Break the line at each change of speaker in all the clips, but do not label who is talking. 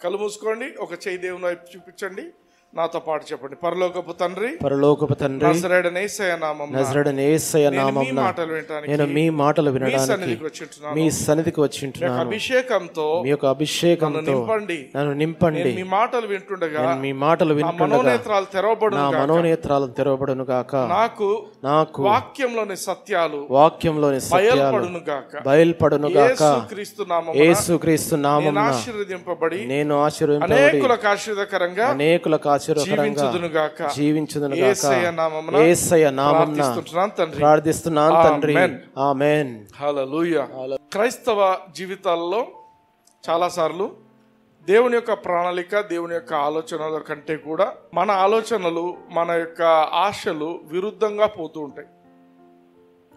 కళ్ళు మూసుకోండి, ఒక చేయి దేవుని వైపు చూపించండి, నాతో పాటు చెప్పండి. పరలోకపు తండ్రి, నజరేయుడైన యేసయ్య నామమున నేను మీ మాటలు వినడానికి మీ సన్నిధికి వచ్చింటున్నాను. అభిషేకంతో మీ యొక్క అభిషేకంతో నన్ను నింపండి. మీ మాటలు వింటుండగా నా మనోనేత్రాలు తెరవబడును గాక. నాకు వాక్యంలోని సత్యాలు బయలుపడును గాక. యేసుక్రీస్తు నామమున ఆశీర్వదింపబడి నేను అనేకులకు ఆశీర్వాదకరంగా జీవించుదును గాక. యేసయ్య నామమున ప్రార్థిస్తున్నాను తండ్రి. ఆమేన్. హల్లెలూయా. క్రైస్తవ జీవితాల్లో చాలాసార్లు దేవుని యొక్క ప్రణాళిక, దేవుని యొక్క ఆలోచనల కంటే కూడా మన ఆలోచనలు, మన యొక్క ఆశలు విరుద్ధంగా పోతూ ఉంటాయి.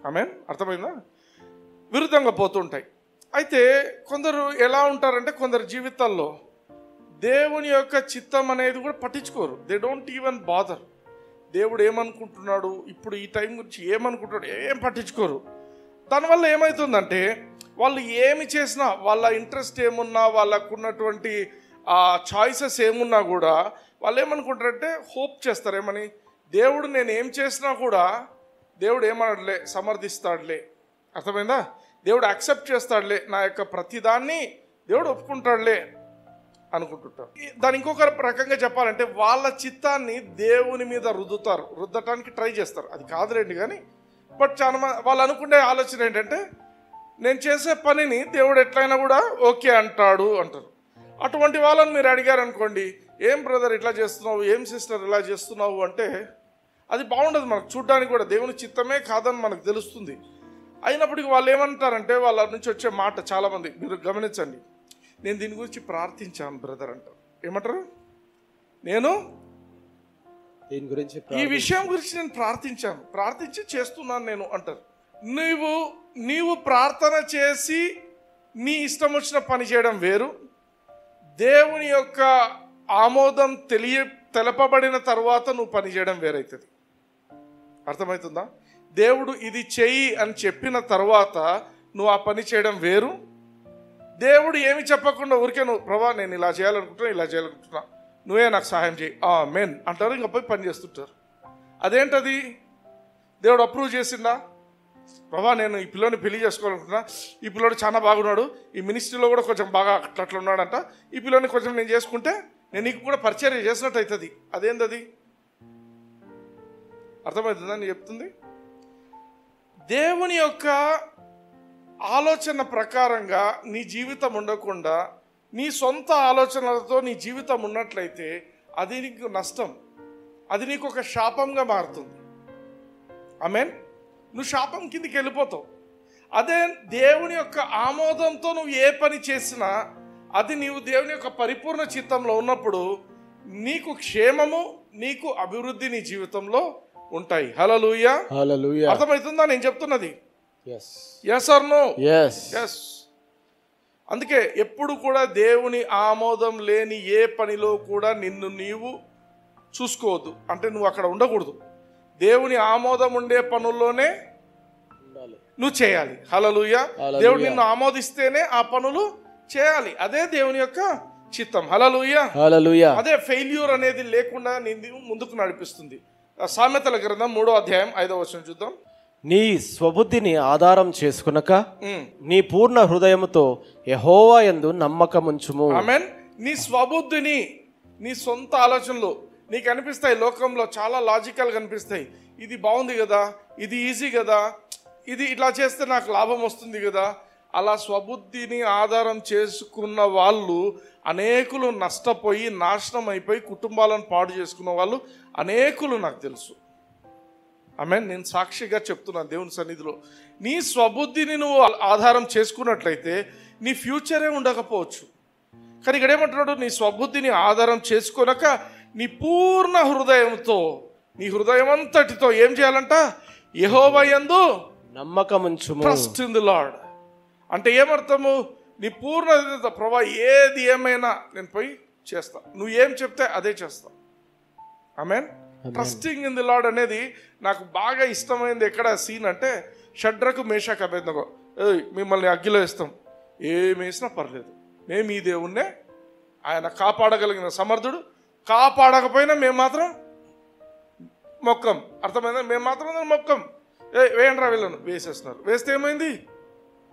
ఆమేన్. అర్థమైందా? విరుద్ధంగా పోతూ ఉంటాయి. అయితే కొందరు ఎలా ఉంటారంటే, కొందరు జీవితాల్లో దేవుని యొక్క చిత్తం అనేది కూడా పట్టించుకోరు. They don't even bother. దేవుడు ఏమనుకుంటున్నాడు, ఇప్పుడు ఈ టైం గురించి ఏమనుకుంటున్నాడు, ఏం పట్టించుకోరు. దానివల్ల ఏమవుతుందంటే, వాళ్ళు ఏమి చేసినా, వాళ్ళ ఇంట్రెస్ట్ ఏమున్నా, వాళ్ళకున్నటువంటి చాయిసెస్ ఏమున్నా కూడా వాళ్ళు ఏమనుకుంటారంటే హోప్ చేస్తారు. ఏమని? దేవుడు నేను ఏం చేసినా కూడా దేవుడు ఏమనట్లే, సమర్థిస్తాడులే. అర్థమైందా? దేవుడు యాక్సెప్ట్ చేస్తాడులే, నా యొక్క ప్రతిదాన్ని దేవుడు ఒప్పుకుంటాడులే అనుకుంటుంటారు. దాని ఇంకొక రకంగా చెప్పాలంటే, వాళ్ళ చిత్తాన్ని దేవుని మీద రుద్దటానికి ట్రై చేస్తారు. అది కాదులేండి కానీ, బట్ చాలా వాళ్ళు అనుకునే ఆలోచన ఏంటంటే, నేను చేసే పనిని దేవుడు ఎట్లయినా కూడా ఓకే అంటారు. అటువంటి వాళ్ళని మీరు అడిగారు అనుకోండి, ఏం బ్రదర్ ఇట్లా చేస్తున్నావు, ఏం సిస్టర్ ఇలా చేస్తున్నావు అంటే అది బాగుండదు. మనకు చూడడానికి కూడా దేవుని చిత్తమే కాదని మనకు తెలుస్తుంది. అయినప్పటికీ వాళ్ళు ఏమంటారంటే, వాళ్ళ నుంచి వచ్చే మాట చాలామంది మీరు గమనించండి, నేను దీని గురించి ప్రార్థించాను బ్రదర్ అంటారు. ఏమంటారు? నేను దీని గురించి, ఈ విషయం గురించి నేను ప్రార్థించి చేస్తున్నాను నేను అంటారు. నీవు ప్రార్థన చేసి నీ ఇష్టం వచ్చిన పని చేయడం వేరు, దేవుని యొక్క ఆమోదం తెలపబడిన తర్వాత నువ్వు పని చేయడం వేరైతుంది. అర్థమవుతుందా? దేవుడు ఇది చెయ్యి అని చెప్పిన తర్వాత నువ్వు ఆ పని చేయడం వేరు. దేవుడు ఏమి చెప్పకుండా ఊరికే నువ్వు ప్రభా నేను ఇలా చేయాలనుకుంటున్నా నువ్వే నాకు సహాయం చేయి ఆమేన్ అంటారు, ఇంకా పోయి పని చేస్తుంటారు. అదేంటది? దేవుడు అప్రూవ్ చేసిందా? ప్రభా నేను ఈ పిల్లోని పెళ్లి చేసుకోవాలనుకుంటున్నా, ఈ పిల్లోడు చాలా బాగున్నాడు, ఈ మినిస్ట్రీలో కూడా కొంచెం బాగా అట్లా ఉన్నాడంట, ఈ పిల్లోని కొంచెం నేను చేసుకుంటే నేను నీకు కూడా పరిచర్య చేసినట్టు అవుతుంది. అదేంటది? అర్థమవుతుందా నేను చెప్తుంది? దేవుని యొక్క ఆలోచన ప్రకారంగా నీ జీవితం ఉండకుండా నీ సొంత ఆలోచనలతో నీ జీవితం ఉన్నట్లయితే అది నీకు నష్టం, అది నీకు ఒక శాపంగా మారుతుంది. ఆమేన్. నువ్వు శాపం కిందికి వెళ్ళిపోతావు. అదే దేవుని యొక్క ఆమోదంతో నువ్వు ఏ పని చేసినా అది నీవు దేవుని యొక్క పరిపూర్ణ చిత్తంలో ఉన్నప్పుడు నీకు క్షేమము, నీకు అభివృద్ధి నీ జీవితంలో ఉంటాయి. హల్లెలూయా. హల్లెలూయా. అర్థమవుతుందా నేను చెప్తున్నది? yes or no? yes. అందుకే ఎప్పుడు కూడా దేవుని ఆమోదం లేని ఏ పనిలో కూడా నిన్ను నీవు చూసుకోవద్దు. అంటే నువ్వు అక్కడ ఉండకూడదు. దేవుని ఆమోదం ఉండే పనుల్లోనే నువ్వు చేయాలి. హల్లెలూయా. దేవుడు నిన్ను ఆమోదిస్తేనే ఆ పనులు చేయాలి. అదే దేవుని యొక్క చిత్తం. హల్లెలూయా. హల్లెలూయా. అదే ఫెయిల్యూర్ అనేది లేకుండా నిన్ను ముందుకు నడిపిస్తుంది. సామెతల గ్రంథం 3వ అధ్యాయం 5వ వచనం చూద్దాం.
నీ స్వబుద్ధిని ఆధారం చేసుకునక నీ పూర్ణ హృదయముతో యెహోవా యందు నమ్మకముంచుము.
ఆమేన్. నీ స్వబుద్ధిని, నీ సొంత ఆలోచనలు నీకు అనిపిస్తాయి, లోకంలో చాలా లాజికల్ కనిపిస్తాయి. ఇది బాగుంది కదా, ఇది ఈజీ కదా, ఇది ఇట్లా చేస్తే నాకు లాభం వస్తుంది కదా. అలా స్వబుద్ధిని ఆధారం చేసుకున్న వాళ్ళు అనేకులు నష్టపోయి నాశనం అయిపోయి కుటుంబాలను పాడు చేసుకున్న వాళ్ళు అనేకులు నాకు తెలుసు. ఆమేన్. నేను సాక్షిగా చెప్తున్నాను దేవుని సన్నిధిలో. నీ స్వబుద్ధిని నువ్వు ఆధారం చేసుకున్నట్లయితే నీ ఫ్యూచరే ఉండకపోవచ్చు. కానీ ఇక్కడ ఏమంటున్నాడు? నీ స్వబుద్ధిని ఆధారం చేసుకొనక నీ పూర్ణ హృదయంతో, నీ హృదయం అంతటితో ఏం చేయాలంట? యెహోవా యందు
నమ్మకముంచుము.
Trust in the Lord. అంటే ఏమర్థము? నీ పూర్ణ ప్రభా ఏది ఏమైనా నేను పోయి చేస్తా, నువ్వు ఏం చెప్తే అదే చేస్తా. ఆమేన్. ట్రస్టింగ్ ఇన్ ది లార్డ్ అనేది నాకు బాగా ఇష్టమైంది. ఎక్కడ సీన్ అంటే షడ్రకు మేషకు అబేద్నెగో, మిమ్మల్ని అగ్గిలో వేస్తాం, ఏం వేసినా పర్లేదు, మేము ఈ దేవుణ్ణే ఆయన కాపాడగలిగిన సమర్థుడు. కాపాడకపోయినా మేము మాత్రం మొక్కం. అర్థమైందా? మేము మాత్రం మొక్కం. వేయండిరా వీళ్ళను, వేసేస్తున్నారు. వేస్తే ఏమైంది?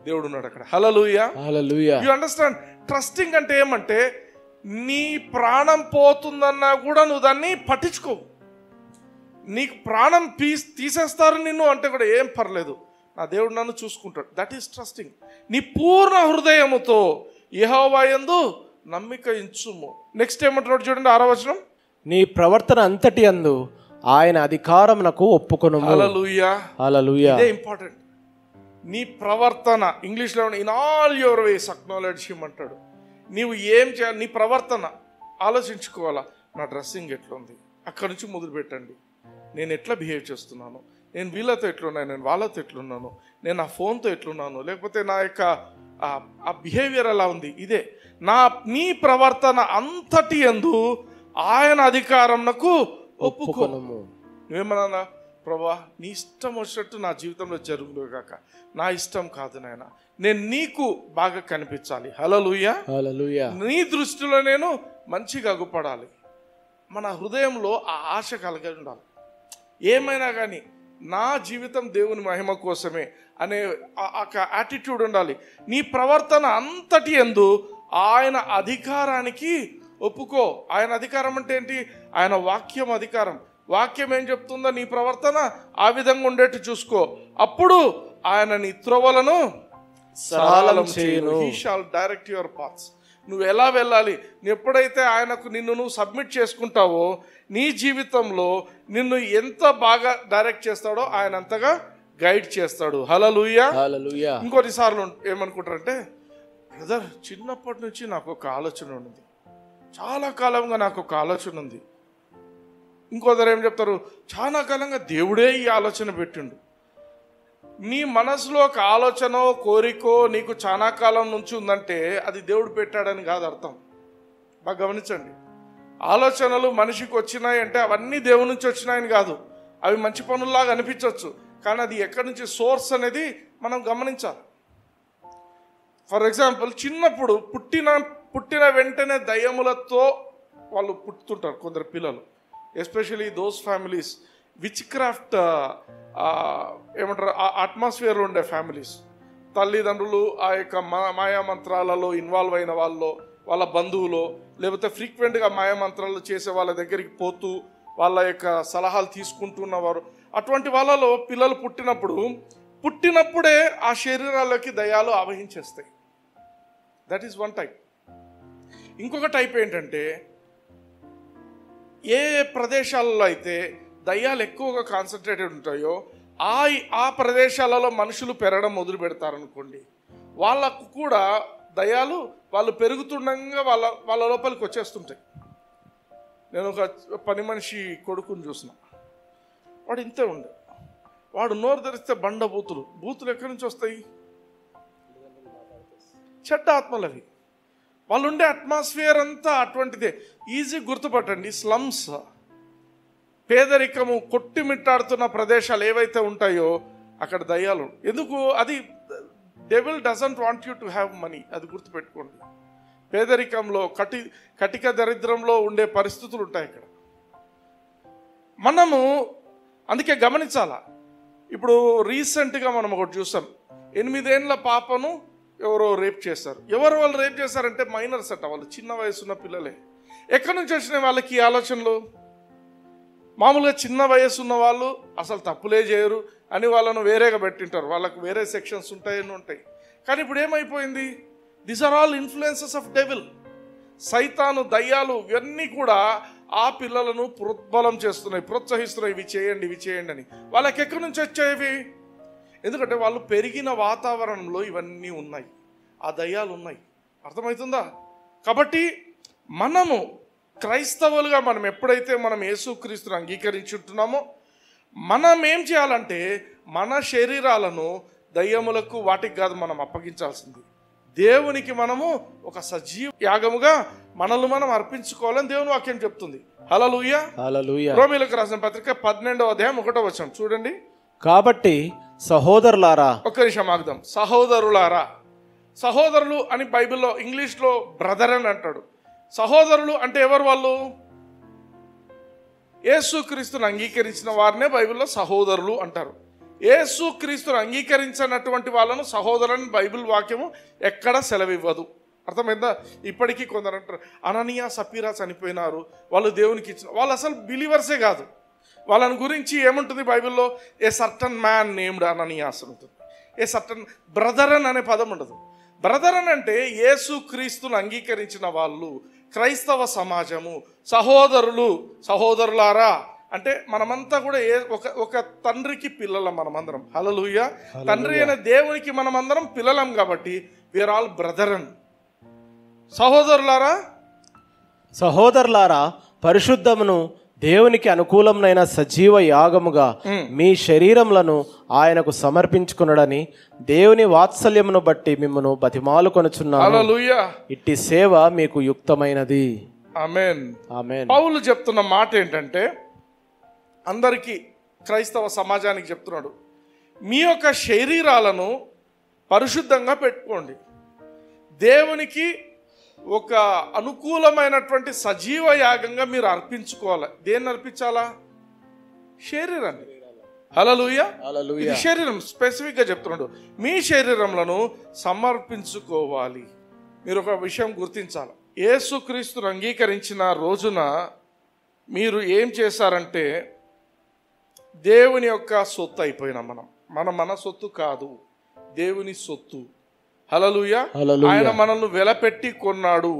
దేవుడు ఉన్నాడు అక్కడ. Hallelujah,
hallelujah.
You understand? Trusting అంటే ఏమంటే నీ ప్రాణం పోతుందన్నా కూడా నువ్వు దాన్ని పట్టించుకోవు. నీకు ప్రాణం తీసేస్తారు నిన్ను అంటే కూడా ఏం పర్లేదు, నా దేవుడు నన్ను చూసుకుంటాడు. That is trusting. నీ పూర్ణ హృదయముతో యెహోవా యందు నమ్మిక ఉంచుము. నెక్స్ట్ ఏమంటున్నాడు చూడండి, 6వ వచనం.
నీ ప్రవర్తన అంతటి యందు ఆయన అధికారమునకు ఒప్పుకొనుము.
హల్లెలూయా,
హల్లెలూయా.
ఇదే ఇంపార్టెంట్. నీ ప్రవర్తన, ఇంగ్లీష్లో in all your ways acknowledge him అంటాడు. నీవు ఏం చేయాలి? నీ ప్రవర్తన ఆలోచించుకోవాలా. నా డ్రెస్సింగ్ ఎట్లుంది, అక్కడి నుంచి మొదలు పెట్టండి. నేను ఎట్లా బిహేవ్ చేస్తున్నాను, నేను వీళ్ళతో ఎట్లున్నాను, నేను వాళ్ళతో ఎట్లున్నాను, నేను నా ఫోన్తో ఎట్లున్నాను, లేకపోతే నా యొక్క ఆ బిహేవియర్ ఎలా ఉంది. ఇదే నీ ప్రవర్తన అంతటి యందు ఆయన అధికారంకు ఒప్పుకోను. నువ్వేమన్నా, ప్రభా నీ ఇష్టం వచ్చినట్టు నా జీవితంలో జరుగుగాక, నా ఇష్టం కాదు నాయన, నేను నీకు బాగా కనిపించాలి. హల్లెలూయా,
హల్లెలూయా.
నీ దృష్టిలో నేను మంచిగా అగుపడాలి. మన హృదయంలో ఆ ఆశ కలిగి ఉండాలి. ఏమైనా కానీ నా జీవితం దేవుని మహిమ కోసమే అనే యాటిట్యూడ్ ఉండాలి. నీ ప్రవర్తన అంతటి యందు ఆయన అధికారానికి ఒప్పుకో. ఆయన అధికారం అంటే ఏంటి? ఆయన వాక్యం అధికారం. వాక్యం ఏం చెప్తుందో నీ ప్రవర్తన ఆ విధంగా ఉండేట్టు చూసుకో. అప్పుడు ఆయన నీ త్రోవలను సరళం చేయును. హి షాల్ డైరెక్ట్ యువర్ పాత్స్. నువ్వు ఎలా వెళ్ళాలి, ఎప్పుడైతే ఆయనకు నిన్ను నువ్వు సబ్మిట్ చేసుకుంటావో నీ జీవితంలో నిన్ను ఎంత బాగా డైరెక్ట్ చేస్తాడో ఆయన అంతగా గైడ్ చేస్తాడు. హల్లెలూయా,
హల్లెలూయా.
ఇంకొన్నిసార్లు ఏమనుకుంటారంటే, బ్రదర్ చిన్నప్పటి నుంచి నాకు ఒక ఆలోచన ఉంది, చాలా కాలంగా నాకు ఒక ఆలోచన ఉంది. ఇంకొదరు ఏం చెప్తారు, చాలా కాలంగా దేవుడే ఈ ఆలోచన పెట్టిండు. నీ మనసులో ఒక ఆలోచన కోరికో నీకు చాలా కాలం నుంచి ఉందంటే అది దేవుడు పెట్టాడని కాదు అర్థం. బాగా గమనించండి. ఆలోచనలు మనిషికి వచ్చినాయి అంటే అవన్నీ దేవుడి నుంచి వచ్చినాయని కాదు. అవి మంచి పనుల్లాగా అనిపించవచ్చు, కానీ అది ఎక్కడి నుంచి సోర్స్ అనేది మనం గమనించాలి. ఫర్ ఎగ్జాంపుల్, చిన్నప్పుడు పుట్టిన వెంటనే దయ్యములతో వాళ్ళు పుట్టుతుంటారు కొందరు పిల్లలు, especially those families which craft ఏమంటారు ఆ అట్మాస్ఫియర్లో ఉండే ఫ్యామిలీస్. తల్లిదండ్రులు ఆ యొక్క మాయామంత్రాలలో ఇన్వాల్వ్ అయిన వాళ్ళు, వాళ్ళ బంధువులు, లేకపోతే ఫ్రీక్వెంట్గా మాయామంత్రాలు చేసే వాళ్ళ దగ్గరికి పోతూ వాళ్ళ యొక్క సలహాలు తీసుకుంటున్నవారు. అటువంటి వాళ్ళలో పిల్లలు పుట్టినప్పుడే ఆ శరీరాలకి దయ్యాలు ఆవహించేస్తాయి. That is one type. ఇంకొక టైప్ ఏంటంటే, ఏ ప్రదేశాలలో అయితే దయ్యాలు ఎక్కువగా కాన్సన్ట్రేటెడ్ ఉంటాయో ఆ ప్రదేశాలలో మనుషులు పెరగడం మొదలు పెడతారనుకోండి, వాళ్ళకు కూడా దయ్యాలు వాళ్ళు పెరుగుతుండగా వాళ్ళ లోపలికి వచ్చేస్తుంటాయి. నేను ఒక పని మనిషి కొడుకుని చూసిన, వాడు ఇంతే ఉండే. వాడు నోరు తెరిస్తే బూతులు ఎక్కడి నుంచి వస్తాయి? చెడ్డ ఆత్మలు అవి. వాళ్ళు ఉండే అట్మాస్ఫియర్ అంతా అటువంటిదే. ఈజీ గుర్తుపట్టండి, స్లమ్స్, పేదరికము కొట్టిమిట్టాడుతున్న ప్రదేశాలు ఏవైతే ఉంటాయో అక్కడ దయ్యాలు. ఎందుకు? అది devil doesn't want you to have money. అది గుర్తుపెట్టుకోండి. పేదరికంలో కటిక దరిద్రంలో ఉండే పరిస్థితులు ఉంటాయి అక్కడ. మనము అందుకే గమనించాలా. ఇప్పుడు రీసెంట్గా మనం ఒకటి చూసాం, 8 ఏళ్ల పాపను ఎవరో రేప్ చేశారు. వాళ్ళు రేప్ చేశారంటే మైనర్స్ అట, వాళ్ళు చిన్న వయసున్న పిల్లలే. ఎక్కడి నుంచి వచ్చినాయి వాళ్ళకి ఈ ఆలోచనలు? మామూలుగా చిన్న వయసు ఉన్న వాళ్ళు అసలు తప్పులే చేయరు అని వాళ్ళను వేరేగా పెట్టింటారు, వాళ్ళకు వేరే సెక్షన్స్ ఉంటాయి. కానీ ఇప్పుడు ఏమైపోయింది? These are all influences of devil. సైతాను, దయ్యాలు ఇవన్నీ కూడా ఆ పిల్లలను ప్రోద్బలం చేస్తున్నాయి, ప్రోత్సహిస్తున్నాయి, ఇవి చేయండి అని. వాళ్ళకి ఎక్కడి నుంచి వచ్చేవి? ఎందుకంటే వాళ్ళు పెరిగిన వాతావరణంలో ఇవన్నీ ఉన్నాయి, ఆ దయ్యాలు ఉన్నాయి. అర్థమవుతుందా? కాబట్టి మనము క్రైస్తవులుగా మనం ఎప్పుడైతే మనం యేసుక్రీస్తుని అంగీకరించుంటున్నామో మనం ఏం చేయాలంటే మన శరీరాలను దయ్యములకు వాటికి కాదు మనం అప్పగించాల్సింది, దేవునికి మనము ఒక సజీవ యాగముగా మనల్ని మనం అర్పించుకోవాలని దేవుని వాక్యం చెప్తుంది. హల్లెలూయా,
హల్లెలూయా.
రోమీయులకు రాసిన పత్రిక 12వ అధ్యాయం 1వ వచనం చూడండి.
కాబట్టి సహోదరులారా,
ఒక్క నిమిషం ఆగుదాం. సహోదరులారా, సహోదరులు అని బైబిల్లో ఇంగ్లీష్లో బ్రదర్ అని అంటాడు, సహోదరులు అంటే ఎవరు వాళ్ళు? యేసుక్రీస్తును అంగీకరించిన వారినే బైబిల్లో సహోదరులు అంటారు. యేసుక్రీస్తును అంగీకరించినటువంటి వాళ్ళను సహోదరుని బైబిల్ వాక్యము ఎక్కడ సెలవివ్వదు. అర్థమైందా? ఇప్పటికీ కొందరు అంటారు అననీయ సపీరా చనిపోయినారు, వాళ్ళు దేవునికి ఇచ్చిన, వాళ్ళు అసలు బిలీవర్సే కాదు. వాళ్ళని గురించి ఏముంటుంది బైబిల్లో? ఏ సర్టన్ మ్యాన్ నేమ్డ్ అననీయాస్ ఉంటుంది. ఏ సర్టన్ బ్రదరన్ అనే పదం ఉండదు. బ్రదరన్ అంటే యేసుక్రీస్తును అంగీకరించిన వాళ్ళు, క్రైస్తవ సమాజము, సహోదరులు, సహోదరులారా అంటే మనమంతా కూడా ఒక తండ్రికి పిల్లలం మనమందరం. హల్లెలూయా. తండ్రి అయిన దేవునికి మనమందరం పిల్లలం కాబట్టి వీఆర్ ఆల్ బ్రదరన్.
సహోదరులారా, పరిశుద్ధమును దేవునికి అనుకూలమైన సజీవ యాగముగా మీ శరీరములను ఆయనకు సమర్పించుకున్నాడని దేవుని వాత్సల్యమును బట్టి మిమ్మను బతిమాలుకొనుచున్నాను.
హల్లెలూయా.
ఇట్టి సేవ మీకు యుక్తమైనది.
ఆమేన్.
ఆమేన్.
పౌలు చెప్తున్న మాట ఏంటంటే అందరికీ, క్రైస్తవ సమాజానికి చెప్తున్నాడు, మీ యొక్క శరీరాలను పరిశుద్ధంగా పెట్టుకోండి, దేవునికి ఒక అనుకూలమైనటువంటి సజీవ యాగంగా మీరు అర్పించుకోవాలి. దేన్ని అర్పించాలా? శరీరాన్ని. హల్లెలూయా. ఇది శరీరం స్పెసిఫిక్ గా చెప్తున్నాడు, మీ శరీరములను సమర్పించుకోవాలి. మీరు ఒక విషయం గుర్తించాలి, యేసుక్రీస్తును అంగీకరించిన రోజున మీరు ఏం చేశారంటే దేవుని యొక్క సొత్తు అయిపోయినా మన సొత్తు కాదు, దేవుని సొత్తు. హల్లెలూయా. ఆయన మనల్ని వెలపెట్టి కొన్నాడు,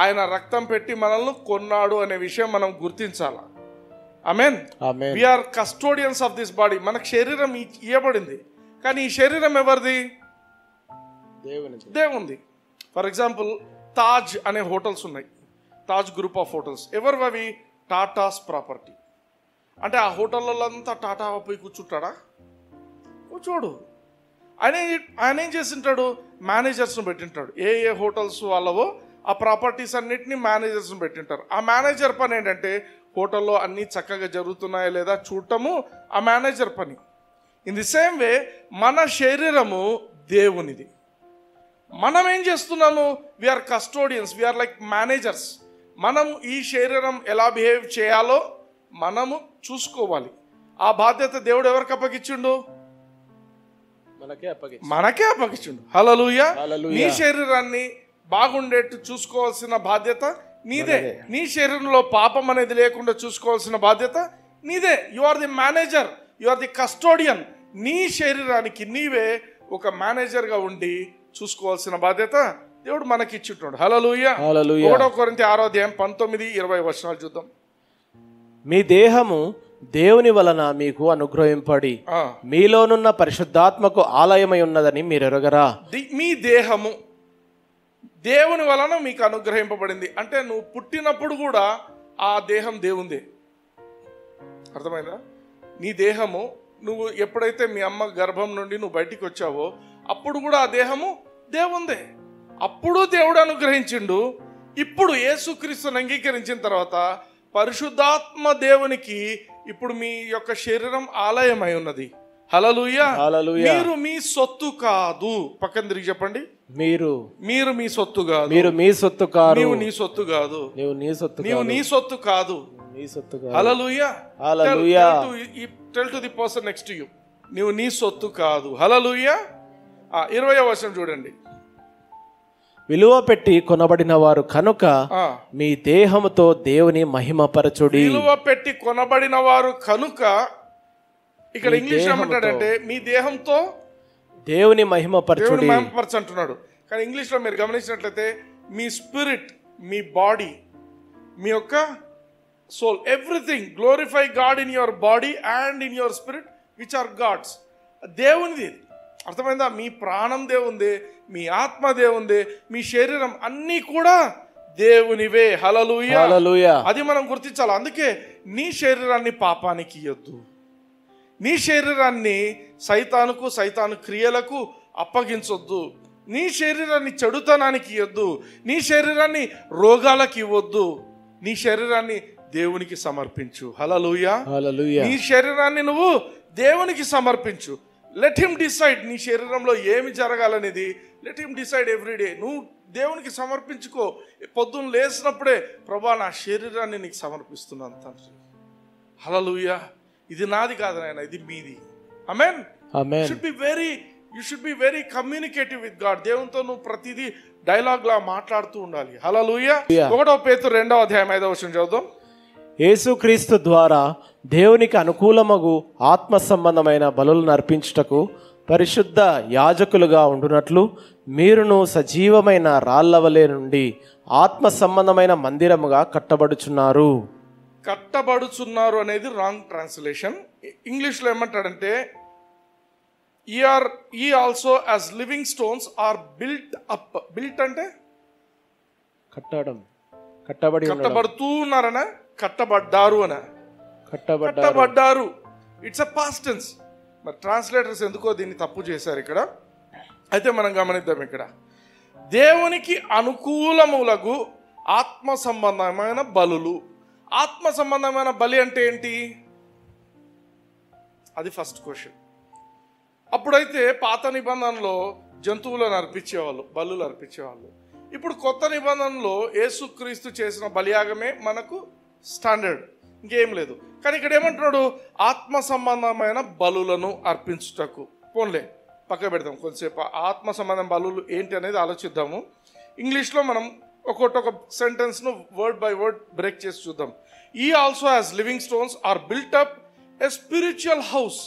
ఆయన రక్తం పెట్టి మనల్ని కొన్నాడు అనే విషయం మనం గుర్తించాలి. Amen. We are custodians of this body. మనకు శరీరం ఇవ్వబడింది, కానీ ఈ శరీరం ఎవరిది? దేవునిది. ఫర్ ఎగ్జాంపుల్ తాజ్ అనే హోటల్స్ ఉన్నాయి, తాజ్ గ్రూప్ ఆఫ్ హోటల్స్. ఎవరు అవి? టాటాస్ ప్రాపర్టీ. అంటే ఆ హోటళ్ళలో అంతా టాటా పోయి కూర్చుంటాడా? కూర్చోడు. ఆయన ఏం చేసింటాడు? మేనేజర్స్ను పెట్టింటాడు. ఏ హోటల్స్ వాళ్ళవో ఆ ప్రాపర్టీస్ అన్నిటినీ మేనేజర్స్ను పెట్టింటారు. ఆ మేనేజర్ పని ఏంటంటే హోటల్లో అన్నీ చక్కగా జరుగుతున్నాయా లేదా చూడటము ఆ మేనేజర్ పని. ఇన్ ది సేమ్ వే మన శరీరము దేవునిది. మనం ఏం చేస్తున్నాము? We are custodians, we are like managers. మనము ఈ శరీరం ఎలా బిహేవ్ చేయాలో మనము చూసుకోవాలి. ఆ బాధ్యత దేవుడు ఎవరికి అప్పగించిండు? మనకే అప్పగించిండు. హల్లెలూయా. నీ శరీరాన్ని బాగుండేట్టు చూసుకోవాల్సిన బాధ్యత నీదే. నీ శరీరంలో పాపం అనేది లేకుండా చూసుకోవాల్సిన బాధ్యత నీదే. You are the manager, you are the custodian. నీ శరీరానికి నీవే ఒక మేనేజర్ గా ఉండి చూసుకోవాల్సిన బాధ్యత దేవుడు మనకి ఇచ్చుంటాడు. హల్లెలూయా. 1 కొరింథీ 6:19-20 చూద్దాం.
మీ దేహము దేవుని వలన మీకు అనుగ్రహింపడి మీలోనున్న పరిశుద్ధాత్మకు ఆలయమై ఉన్నదని మీరు ఎరుగరా?
మీ దేహము దేవుని వలన మీకు అనుగ్రహింపబడింది అంటే నువ్వు పుట్టినప్పుడు కూడా ఆ దేహం దేవుందే. అర్థమైందా? నీ దేహము నువ్వు ఎప్పుడైతే మీ అమ్మ గర్భం నుండి నువ్వు బయటికి వచ్చావో అప్పుడు కూడా ఆ దేహము దేవుందే. అప్పుడు దేవుడు అనుగ్రహించిండు. ఇప్పుడు యేసుక్రీస్తుని అంగీకరించిన తర్వాత పరిశుద్ధాత్మ దేవునికి ఇప్పుడు మీ యొక్క శరీరం ఆలయమై ఉన్నది. హల్లెలూయా. మీరు మీ సొత్తు కాదు. పక్కన తిరిగి చెప్పండి. మీరు మీ సొత్తు కాదు.
మీరు మీ సొత్తు కాదు.
నీవు నీ సొత్తు కాదు.
నీవు నీ సొత్తు
నీవు నీ సొత్తు కాదు.
నీ సొత్తు కాదు.
Hallelujah.
Hallelujah.
Tell to the person next to you, నీవు నీ సొత్తు కాదు. హల్లెలూయా. 20వ వచనం చూడండి.
విలువ పెట్టి కొనబడిన వారు కనుక మీ దేహముతో దేవుని మహిమపరచుడి.
విలువ పెట్టి కొనబడిన వారు కనుక, ఇక్కడ ఇంగ్లీష్ ఏమంటాడంటే మీ దేహంతో
దేవుని మహిమపరచుడి
అంటున్నాడు. కానీ ఇంగ్లీష్ లో మీరు గమనించినట్లయితే మీ స్పిరిట్, మీ బాడీ, మీ యొక్క soul, everything glorify God in your body and in your spirit which are God's. దేవునిది. అర్థమైందా? మీ ప్రాణం దేవుందే, మీ ఆత్మ దేవుందే, మీ శరీరం అన్నీ కూడా దేవునివే. హల్లెలూయా. అది మనం గుర్తించాలి. అందుకే నీ శరీరాన్ని పాపానికి ఇయ్యొద్దు. నీ శరీరాన్ని సైతానుకు, సైతాను క్రియలకు అప్పగించొద్దు. నీ శరీరాన్ని చెడుతనానికి ఇవ్వద్దు. నీ శరీరాన్ని రోగాలకు ఇవ్వద్దు. నీ శరీరాన్ని దేవునికి సమర్పించు. హల్లెలూయా. నీ శరీరాన్ని నువ్వు దేవునికి సమర్పించు. లెట్ హిమ్ డిసైడ్ నీ శరీరంలో ఏమి జరగాలనేది. Let him decide every day. నువ్వు దేవునికి సమర్పించుకో. పొద్దున్న లేచినప్పుడే ప్రభా నా శరీరాన్ని నీకు సమర్పిస్తున్నాను తండ్రి, హల్లెలూయా, ఇది నాది కాదు నాయన, ఇది మీది. Amen. You should be very communicative with God. దేవునితో నువ్వు ప్రతిదీ డైలాగ్ లా మాట్లాడుతూ ఉండాలి. హల్లెలూయా. 1 పేతురు 2వ అధ్యాయం 5వ వచనం చదువుదాం.
యేసుక్రీస్తు ద్వారా దేవునికి అనుకూలమగు ఆత్మ సంబంధమైన బలులను అర్పించుటకు పరిశుద్ధ యాజకులుగా ఉండునట్లు మీరును సజీవమైన రాళ్లవలే నుండి ఆత్మ సంబంధమైన మందిరముగా కట్టబడుచున్నారు.
కట్టబడుచున్నారు అనేది రాంగ్ ట్రాన్స్లేషన్. ఇంగ్లీష్లో ఏమంటాడంటే ye also as living stones are built up. Built అంటే కట్టబడుతూ ఉన్నారన, కట్టబడ్డారు అన, కట్టబడ్డారు. It's a past tense. మరి ట్రాన్స్లేటర్స్ ఎందుకో దీన్ని తప్పు చేశారు ఇక్కడ. అయితే మనం గమనిద్దాం, ఇక్కడ దేవునికి అనుకూలములకు ఆత్మ సంబంధమైన బలులు. ఆత్మ సంబంధమైన బలి అంటే ఏంటి? అది ఫస్ట్ క్వశ్చన్. అప్పుడైతే పాత నిబంధనలో జంతువులను అర్పించేవాళ్ళు, బలులు అర్పించేవాళ్ళు. ఇప్పుడు కొత్త నిబంధనలో యేసుక్రీస్తు చేసిన బలియాగమే మనకు స్టాండర్డ్, ఇంకేం లేదు. కానీ ఇక్కడ ఏమంటున్నాడు? ఆత్మ సంబంధమైన బలులను అర్పించుటకు. పోన్లే పక్క పెడదాం కొంతసేపు. ఆత్మ సంబంధం బలులు ఏంటి అనేది ఆలోచిద్దాము. ఇంగ్లీష్లో మనం ఒక్కొక్క సెంటెన్స్ను వర్డ్ బై వర్డ్ బ్రేక్ చేసి చూద్దాం. Ye also as living stones are built up a spiritual house.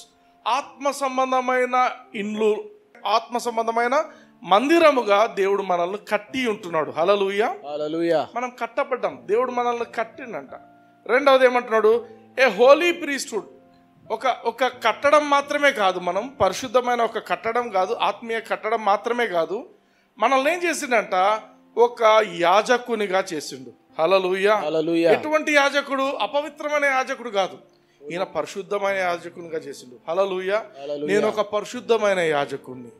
ఆత్మ సంబంధమైన ఇండ్లు, ఆత్మ సంబంధమైన మందిరముగా దేవుడు మనల్ని కట్టి ఉంటున్నాడు. హల్లెలూయా, హల్లెలూయా. మనం కట్టబడ్డాం, దేవుడు మనల్ని కట్టిండంట. రెండవది ఏమంటున్నాడు? ఏ హోలీ ప్రీస్ట్హుడ్. ఒక కట్టడం మాత్రమే కాదు, మనం పరిశుద్ధమైన ఒక కట్టడం కాదు, ఆత్మీయ కట్టడం మాత్రమే కాదు, మనల్ని ఏం చేసిండంట? ఒక యాజకునిగా చేసిండు. హల్లెలూయా, హల్లెలూయా. ఎటువంటి యాజకుడు? అపవిత్రమైన యాజకుడు కాదు, ఈయన పరిశుద్ధమైన యాజకునిగా చేసిండు. హల్లెలూయా. నేను ఒక పరిశుద్ధమైన యాజకుడిని.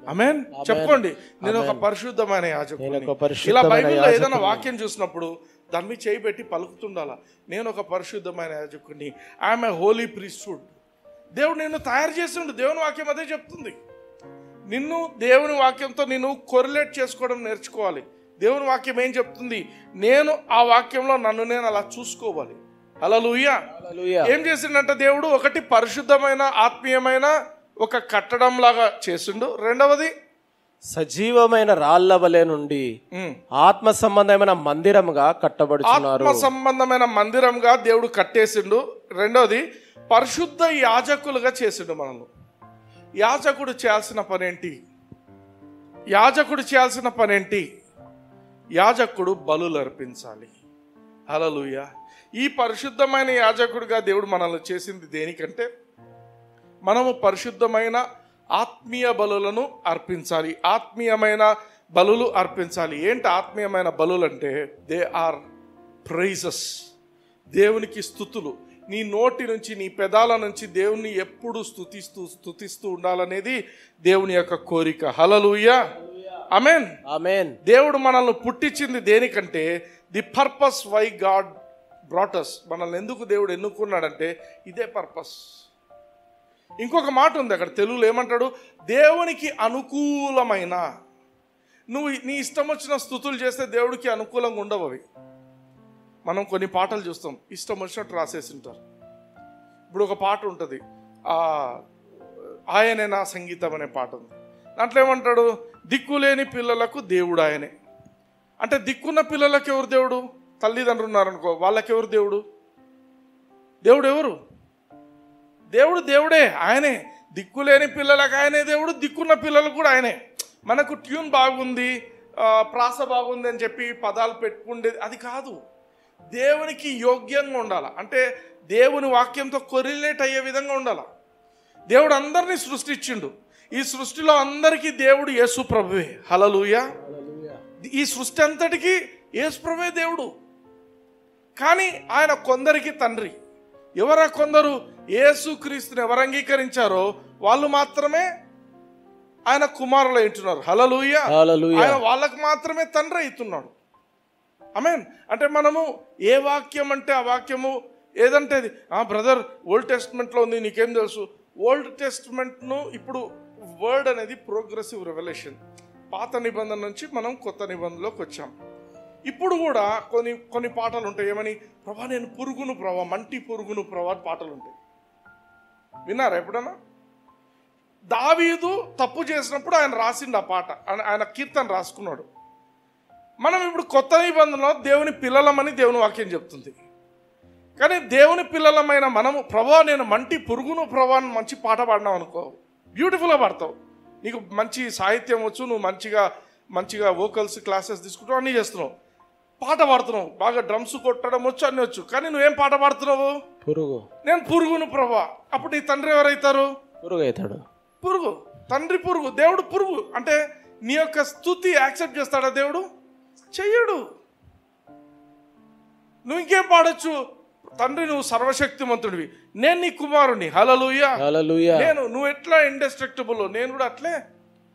ఆమేన్. చెప్పుకోండి, నేను ఒక పరిశుద్ధమైన యాజకుడిని. ఇలా బైబిల్లో ఏదైనా వాక్యం చూసినప్పుడు దాని మీద చేయి పెట్టి పలుకుతుండాలా, నేను ఒక పరిశుద్ధమైన యాజకుడిని, ఐఎమ్ ఏ హోలీ ప్రీస్ట్హుడ్. దేవుడు నిన్ను తయారు చేసిండు. దేవుని వాక్యం అదే చెప్తుంది. నిన్ను దేవుని వాక్యంతో నిన్ను కొరిలేట్ చేసుకోవడం నేర్చుకోవాలి. దేవుని వాక్యం ఏం చెప్తుంది? నేను ఆ వాక్యంలో నన్ను నేను అలా చూసుకోవాలి. హల్లెలూయా. ఏం చేసిండంట దేవుడు? ఒకటి పరిశుద్ధమైన ఆత్మీయమైన ఒక కట్టడం లాగా చేసిండు. రెండవది
సజీవమైన రాళ్ల వలె నుండి ఆత్మ సంబంధమైన మందిరముగా కట్టబడుచున్నారు.
ఆత్మ సంబంధమైన మందిరంగా దేవుడు కట్టేసిండు. రెండవది పరిశుద్ధ యాజకులుగా చేసిండు మనల్ని. యాజకుడు చేయాల్సిన పనేంటి? యాజకుడు బలులు అర్పించాలి. హల్లెలూయా. ఈ పరిశుద్ధమైన యాజకుడిగా దేవుడు మనల్ని చేసింది దేనికంటే, మనము పరిశుద్ధమైన ఆత్మీయ బలులను అర్పించాలి. ఆత్మీయమైన బలులు అర్పించాలి. ఏంటి ఆత్మీయమైన బలులు అంటే? They are praises. దేవునికి స్తుతులు. నీ నోటి నుంచి, నీ పెదాల నుంచి దేవుని ఎప్పుడు స్తుతిస్తూ ఉండాలనేది దేవుని యొక్క కోరిక. హల్లెలూయా, ఆమేన్, ఆమేన్. దేవుడు మనల్ని పుట్టించింది దేనికంటే, the purpose why God brought us. మనల్ని ఎందుకు దేవుడు ఎన్నుకున్నాడంటే ఇదే పర్పస్. ఇంకొక మాట ఉంది అక్కడ తెలుగులో ఏమంటాడు? దేవునికి అనుకూలమైన. నువ్వు నీ ఇష్టం వచ్చిన స్తుతులు చేస్తే దేవుడికి అనుకూలంగా ఉండవు అవి. మనం కొన్ని పాటలు చూస్తాం, ఇష్టం వచ్చినట్టు రాసేసి ఉంటారు. ఇప్పుడు ఒక పాట ఉంటుంది, ఆయనే నా సంగీతం అనే పాట ఉంది. దాంట్లో ఏమంటాడు? దిక్కులేని పిల్లలకు దేవుడు ఆయనే. అంటే దిక్కున్న పిల్లలకు ఎవరు దేవుడు? తల్లిదండ్రులు ఉన్నారనుకో, వాళ్ళకెవరు దేవుడు? దేవుడు ఎవరు? దేవుడు దేవుడే, ఆయనే. దిక్కులేని పిల్లలకు ఆయనే దేవుడు, దిక్కున్న పిల్లలకు కూడా ఆయనే. మనకు ట్యూన్ బాగుంది, ప్రాస బాగుంది అని చెప్పి పదాలు పెట్టుకుండేది అది కాదు. దేవునికి యోగ్యంగా ఉండాల, అంటే దేవుని వాక్యంతో కొరిలేట్ అయ్యే విధంగా ఉండాల. దేవుడు అందరినీ సృష్టించిండు. ఈ సృష్టిలో అందరికీ దేవుడు యేసు ప్రభువే. హల్లెలూయా. ఈ సృష్టి అంతటికి యేసు ప్రభువే దేవుడు. కానీ ఆయన కొందరికి తండ్రి. ఎవరా కొందరు? యేసుక్రీస్తుని ఎవరు అంగీకరించారో వాళ్ళు మాత్రమే ఆయన కుమారులు అవుతున్నారు. హల్లెలూయా. ఆయన వాళ్ళకు మాత్రమే తండ్రి అవుతున్నాడు. ఆమేన్. అంటే మనము ఏ వాక్యం అంటే ఆ వాక్యము ఏదంటే అది, బ్రదర్ ఓల్డ్ టెస్ట్మెంట్లో ఉంది, నీకేం తెలుసు? ఓల్డ్ టెస్ట్మెంట్ను ఇప్పుడు వర్డ్ అనేది ప్రోగ్రెసివ్ రెవల్యూషన్. పాత నిబంధన నుంచి మనం కొత్త నిబంధనలోకి వచ్చాం. ఇప్పుడు కూడా కొన్ని పాటలు ఉంటాయి. ఏమని, ప్రభా నేను పురుగును ప్రభా, మంటి పురుగును ప్రభా పాటలు ఉంటాయి. విన్నారా ఎప్పుడన్నా? దావీదు తప్పు చేసినప్పుడు ఆయన రాసిండు ఆ పాట, ఆయన కీర్తన రాసుకున్నాడు. మనం ఇప్పుడు కొత్త నిబంధనలో దేవుని పిల్లలమని దేవుని వాక్యం చెప్తుంది. కానీ దేవుని పిల్లలమైన మనము ప్రభా నేను మంటి పురుగును ప్రభా అని మంచి పాట పాడినావు అనుకో, బ్యూటిఫుల్గా పాడతావు. నీకు మంచి సాహిత్యం వచ్చు, నువ్వు మంచిగా వోకల్స్ క్లాసెస్ తీసుకుంటావు, అన్నీ చేస్తున్నావు, పాట పాడుతున్నావు, బాగా డ్రమ్స్ కొట్టడం వచ్చు, అన్నీ వచ్చు. కానీ నువ్వేం పాట పాడుతున్నావు?
పురుగు.
నేను పురుగును ప్రభా. అప్పుడు నీ తండ్రి ఎవరైతారు?
పురుగు అవుతాడు.
పురుగు. తండ్రి పురుగు, దేవుడు పురుగు. అంటే నీ యొక్క స్తుతి యాక్సెప్ట్ చేస్తాడా దేవుడు? చెయ్యడు. నువ్వు ఇంకేం పాడొచ్చు? తండ్రి నువ్వు సర్వశక్తిమంతుడివి, నేను నీ కుమారుని, హల్లెలూయా హల్లెలూయా. నువ్వు ఎట్లా ఇండెస్ట్రక్టబుల్, నేను కూడా అట్లే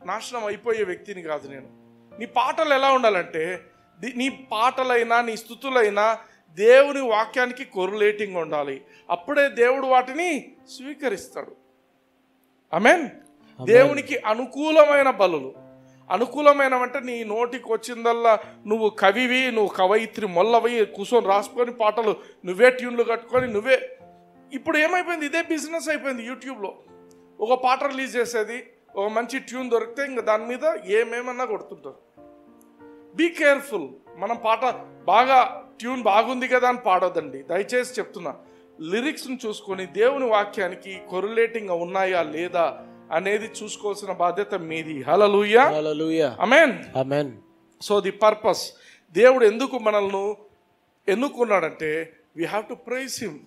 నాశనం అయిపోయే వ్యక్తిని కాదు నేను. నీ పాటలు ఎలా ఉండాలంటే, నీ పాటలైనా నీ స్తుతులైనా దేవుని వాక్యానికి కొరిలేటింగ్ ఉండాలి. అప్పుడే దేవుడు వాటిని స్వీకరిస్తాడు. ఆమేన్. దేవునికి అనుకూలమైన బలులు, అనుకూలమైనవంటే నీ నోటికి వచ్చిందల్లా నువ్వు కవివి, నువ్వు కవయిత్రి మొల్లవి కూర్చొని రాసుకొని పాటలు నువ్వే ట్యూన్లు కట్టుకొని నువ్వే. ఇప్పుడు ఏమైపోయింది, ఇదే బిజినెస్ అయిపోయింది. యూట్యూబ్లో ఒక పాట రిలీజ్ చేసేది, ఒక మంచి ట్యూన్ దొరికితే ఇంకా దాని మీద ఏమేమన్నా కొడుతుంటారు. Be careful. మనం పాట బాగా ట్యూన్ బాగుంది కదా అని పాడొద్దండి, దయచేసి చెప్తున్నా. లిరిక్స్ని చూసుకొని దేవుని వాక్యానికి కొరిలేటింగ్ ఉన్నాయా లేదా అనేది చూసుకోవాల్సిన బాధ్యత మీది. Hallelujah hallelujah. Amen amen. So the purpose, దేవుడు ఎందుకు మనల్ని ఎన్నుకున్నాడంటే we have to praise him.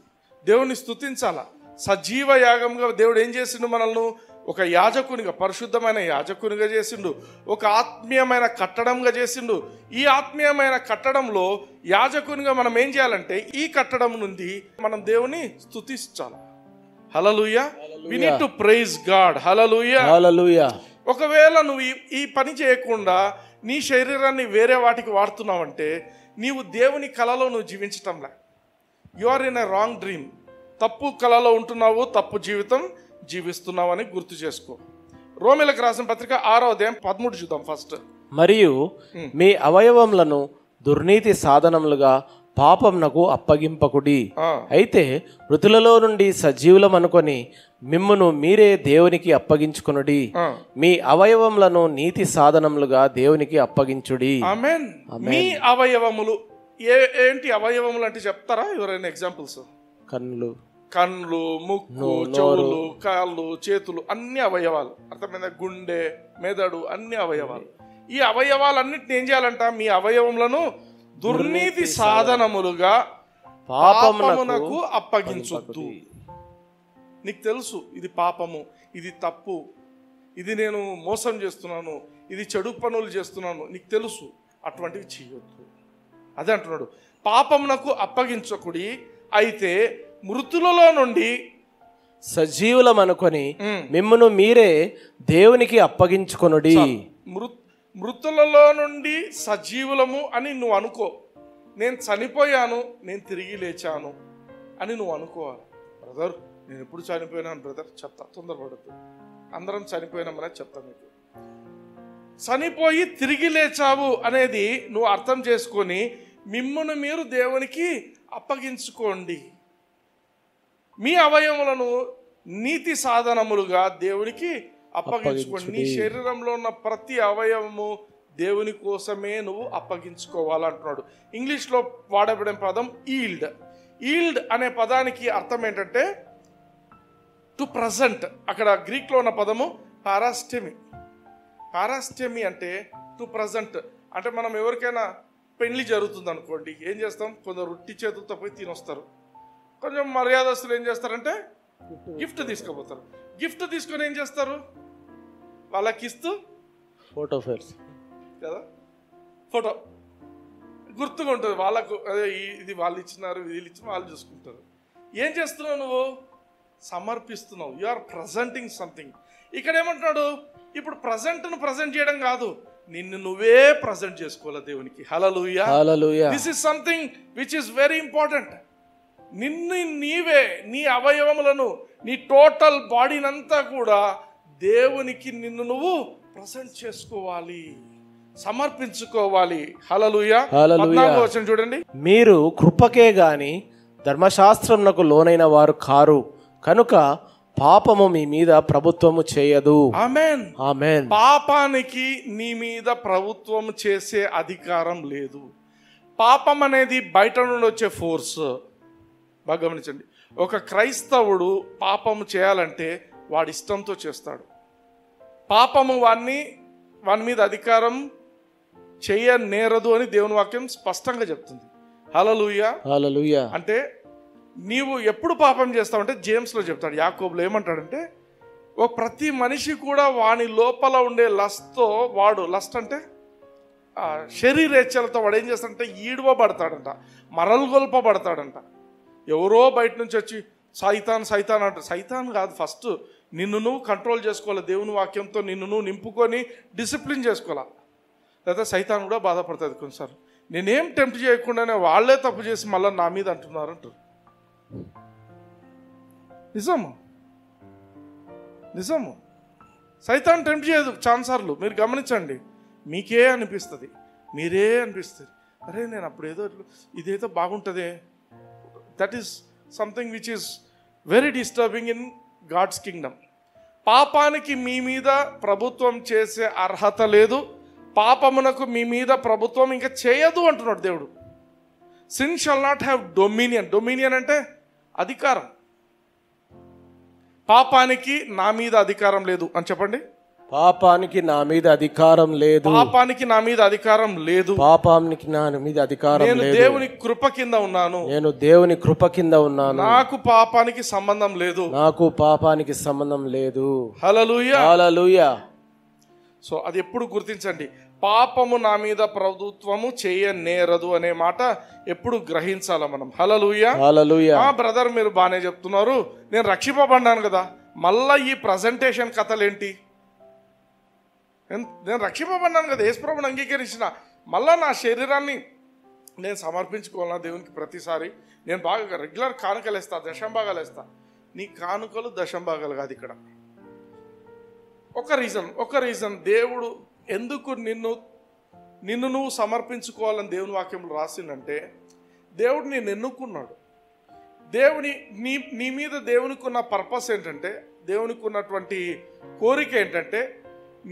దేవుని స్తుతించాల. సజీవ యాగంగా దేవుడు ఏం చేసిండు? మనల్ని ఒక యాజకునిగా, పరిశుద్ధమైన యాజకునిగా చేసిండు, ఒక ఆత్మీయమైన కట్టడంగా చేసిండు. ఈ ఆత్మీయమైన కట్టడంలో యాజకునిగా మనం ఏం చేయాలంటే ఈ కట్టడం నుండి మనం దేవుని స్తుతించాలి. Hallelujah. We need to praise God. Hallelujah hallelujah. ఒకవేళ నువ్వు ఈ పని చేయకుండా నీ శరీరాన్ని వేరే వాటికి వాడుతున్నావంటే నీవు దేవుని కళలో నువ్వు జీవించటంలా. You are in a wrong dream. తప్పు కళలో ఉంటున్నావు, తప్పు జీవితం జీవిస్తున్నావు అని గుర్తు చేసుకో. రోమీలకు రాసిన పత్రిక 6వ అధ్యాయం 13 చూద్దాం ఫస్ట్.
మరియు మీ అవయవములను దుర్నీతి సాధనములుగా పాపమునకు అప్పగింపకుడి, అయితే మృతులలో నుండి సజీవులం అనుకొని మిమ్మును మీరే దేవునికి అప్పగించుకొనుడి. మీ అవయవములను నీతి సాధనములుగా దేవునికి అప్పగించుడి.
ఆమేన్. మీ అవయవములు ఏంటి? అవయవములు అంటే చెప్తారా ఎవరైనా? ఎగ్జాంపుల్స్. కన్నులు, ముక్కు, చెవులు, కాళ్ళు, చేతులు అన్ని అవయవాలు. అర్థమైందా? గుండె, మెదడు అన్ని అవయవాలు. ఈ అవయవాలన్నిటిని ఏం చేయాలంట? మీ అవయవములను దుర్నీతి సాధనములుగా పాపమునకు అప్పగించొద్దు. నీకు తెలుసు ఇది పాపము, ఇది తప్పు, ఇది నేను మోసం చేస్తున్నాను, ఇది చెడు పనులు చేస్తున్నాను, నీకు తెలుసు. అటువంటివి చేయొద్దు. అదే అంటున్నాడు, పాపమునకు అప్పగించకుడి, అయితే మృతులలో నుండి
సజీవులం అనుకొని మిమ్మును మీరే దేవునికి అప్పగించుకొనుడి.
మృతులలో నుండి సజీవులము అని నువ్వు అనుకో. నేను చనిపోయాను, నేను తిరిగి లేచాను అని నువ్వు అనుకోవాలి. బ్రదర్ నేను ఎప్పుడు చనిపోయినాను బ్రదర్ చెప్తా, తొందరపడద్దు. అందరం చనిపోయినామనే చెప్తా మీకు. చనిపోయి తిరిగి లేచావు అనేది నువ్వు అర్థం చేసుకొని మిమ్మును మీరు దేవునికి అప్పగించుకోండి. మీ అవయవములను నీతి సాధనములుగా దేవునికి అప్పగించుకోండి. నీ శరీరంలో ఉన్న ప్రతి అవయవము దేవుని కోసమే నువ్వు అప్పగించుకోవాలంటున్నాడు. ఇంగ్లీష్లో వాడబడే పదం ఈల్డ్. ఈల్డ్ అనే పదానికి అర్థం ఏంటంటే టు ప్రజెంట్. అక్కడ గ్రీక్లో ఉన్న పదము పారాస్టెమి. పారాస్టెమి అంటే టు ప్రజెంట్. అంటే మనం ఎవరికైనా పెళ్లి జరుగుతుంది అనుకోండి, ఏం చేస్తాం? కొందరు రొట్టి చేతులతో పోయి తినొస్తారు. కొంచెం మర్యాదస్తులు ఏం చేస్తారంటే గిఫ్ట్ తీసుకుపోతారు. గిఫ్ట్ తీసుకొని ఏం చేస్తారు? వాళ్ళకి ఇస్తూ
ఫోటో ఫేర్స్
కదా, ఫోటో గుర్తుగా ఉంటుంది వాళ్ళకు. అదే ఇది వాళ్ళు ఇచ్చినారు, వీళ్ళు ఇచ్చిన వాళ్ళు చూసుకుంటారు. ఏం చేస్తున్నావు నువ్వు? సమర్పిస్తున్నావు. You are presenting something. ఇక్కడ ఏమంటున్నాడు? ఇప్పుడు ప్రజెంట్ చేయడం కాదు, నిన్ను నువ్వే ప్రజెంట్ చేసుకోవాలి దేవునికి. Hallelujah hallelujah. This is something which is very important. నిన్ను నీవే, నీ అవయవములను, నీ టోటల్ బాడీనంతా కూడా దేవునికి నిన్ను నువ్వు ప్రజెంట్ చేసుకోవాలి, సమర్పించుకోవాలి. హల్లెలూయా. 14వ వచనం చూడండి.
మీరు కృపకే గాని ధర్మశాస్త్రమునకు లోనైన వారు కారు కనుక పాపము మీ మీద ప్రభుత్వము చేయదు.
ఆమేన్,
ఆమేన్.
పాపానికి నీ మీద ప్రభుత్వం చేసే అధికారం లేదు. పాపం అనేది బయట నుండి వచ్చే ఫోర్స్. బాగా గమనించండి, ఒక క్రైస్తవుడు పాపము చేయాలంటే వాడి ఇష్టంతో చేస్తాడు. పాపము వాని మీద అధికారం చేయనేరదు అని దేవుని వాక్యం స్పష్టంగా చెప్తుంది. హల్లెలూయా,
హల్లెలూయా.
అంటే నీవు ఎప్పుడు పాపం చేస్తావంటే జేమ్స్లో చెప్తాడు, యాకోబులో ఏమంటాడంటే, ప్రతి మనిషి కూడా వాని లోపల ఉండే లస్ట్తో వాడు, లస్ట్ అంటే శరీరేచ్ఛలతో వాడు ఏం చేస్తాడంటే ఈడవబడతాడంట, మరల్గొల్పబడతాడంట. ఎవరో బయట నుంచి వచ్చి సైతాన్ సైతాన్ అంట. సైతాన్ కాదు, ఫస్ట్ నిన్ను నువ్వు కంట్రోల్ చేసుకోవాలి. దేవుని వాక్యంతో నిన్ను నువ్వు నింపుకొని డిసిప్లిన్ చేసుకోవాలా. లేదా సైతాన్ కూడా బాధపడుతుంది కొన్నిసార్లు. నేనేం టెంప్ట్ చేయకుండానే వాళ్ళే తప్పు చేసి మళ్ళీ నా మీద అంటున్నారు అంటారు. నిజము, నిజము. సైతాన్ టెంప్ట్ చేయదు చాలాసార్లు. మీరు గమనించండి, మీకే అనిపిస్తుంది, మీరే అనిపిస్తుంది, అరే నేను అప్పుడు ఏదో ఇదేదో బాగుంటుందే. That is something which is very disturbing in God's kingdom. పాపానికి మీ మీద ప్రభుత్వం చేసే అర్హత లేదు, పాపమునకు మీ మీద ప్రభుత్వం ఇంకా చేయదు అంటున్నాడు దేవుడు. Sin shall not have dominion. Dominion అంటే అధికారం. పాపానికి నా మీద అధికారం లేదు అని చెప్పండి.
పాపానికి నా మీద అధికారం లేదు.
పాపానికి నా మీద అధికారం లేదు.
పాపానికి నా మీద అధికారం లేదు.
నేను దేవుని కృప కింద ఉన్నాను.
నేను దేవుని కృప కింద ఉన్నాను.
నాకు పాపానికి సంబంధం లేదు.
నాకు పాపానికి సంబంధం లేదు.
హల్లెలూయా,
హల్లెలూయా.
సో అది ఎప్పుడు గుర్తించండి. పాపము నా మీద ప్రభుత్వము చేయనేరదు అనే మాట ఎప్పుడు గ్రహించాల మనం. హల్లెలూయా,
హల్లెలూయా.
బ్రదర్ మీరు బాగానే చెప్తున్నారు, నేను రక్షింపబడ్డాను కదా, మళ్ళా ఈ ప్రజెంటేషన్ కథలేంటి? నేను రక్షింపబడ్డాను కదా, యేసుప్రభుని అంగీకరించిన, మళ్ళా నా శరీరాన్ని నేను సమర్పించుకోవాలన్నా దేవునికి ప్రతిసారి. నేను బాగా రెగ్యులర్ కానుకలు వేస్తా, దశంభాగాలు వేస్తా. నీ కానుకలు దశంభాగాలు కాదు ఇక్కడ. ఒక రీజన్ దేవుడు ఎందుకు నిన్ను నువ్వు సమర్పించుకోవాలని దేవుని వాక్యంలో రాసిందంటే, దేవుడు నేను ఎన్నుకున్నాడు. నీ మీద దేవునికి ఉన్న పర్పస్ ఏంటంటే, దేవునికి ఉన్నటువంటి కోరిక ఏంటంటే,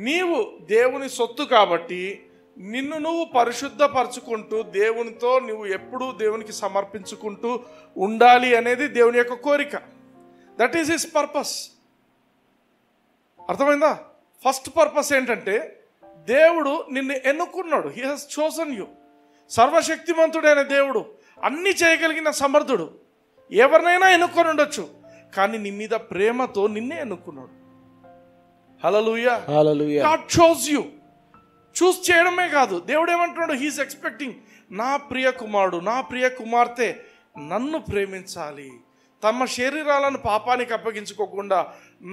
నీవు దేవుని సొత్తు కాబట్టి నిన్ను నువ్వు పరిశుద్ధపరచుకుంటూ దేవునితో నువ్వు ఎప్పుడూ దేవునికి సమర్పించుకుంటూ ఉండాలి అనేది దేవుని యొక్క కోరిక. That is his purpose. అర్థమైందా? ఫస్ట్ పర్పస్ ఏంటంటే, దేవుడు నిన్ను ఎన్నుకున్నాడు. He has chosen you. సర్వశక్తిమంతుడైన దేవుడు, అన్ని చేయగలిగిన సమర్థుడు, ఎవరినైనా ఎన్నుకొని ఉండొచ్చు, కానీ నీ మీద ప్రేమతో నిన్నే ఎన్నుకున్నాడు. Hallelujah,
hallelujah.
God chose you. Choose చేయడమే కాదు, దేవుడు ఏమంటున్నాడు, హీఈస్ ఎక్స్పెక్టింగ్, నా ప్రియ కుమారుడు, నా ప్రియ కుమార్తె నన్ను ప్రేమించాలి, తమ శరీరాలను పాపానికి అప్పగించుకోకుండా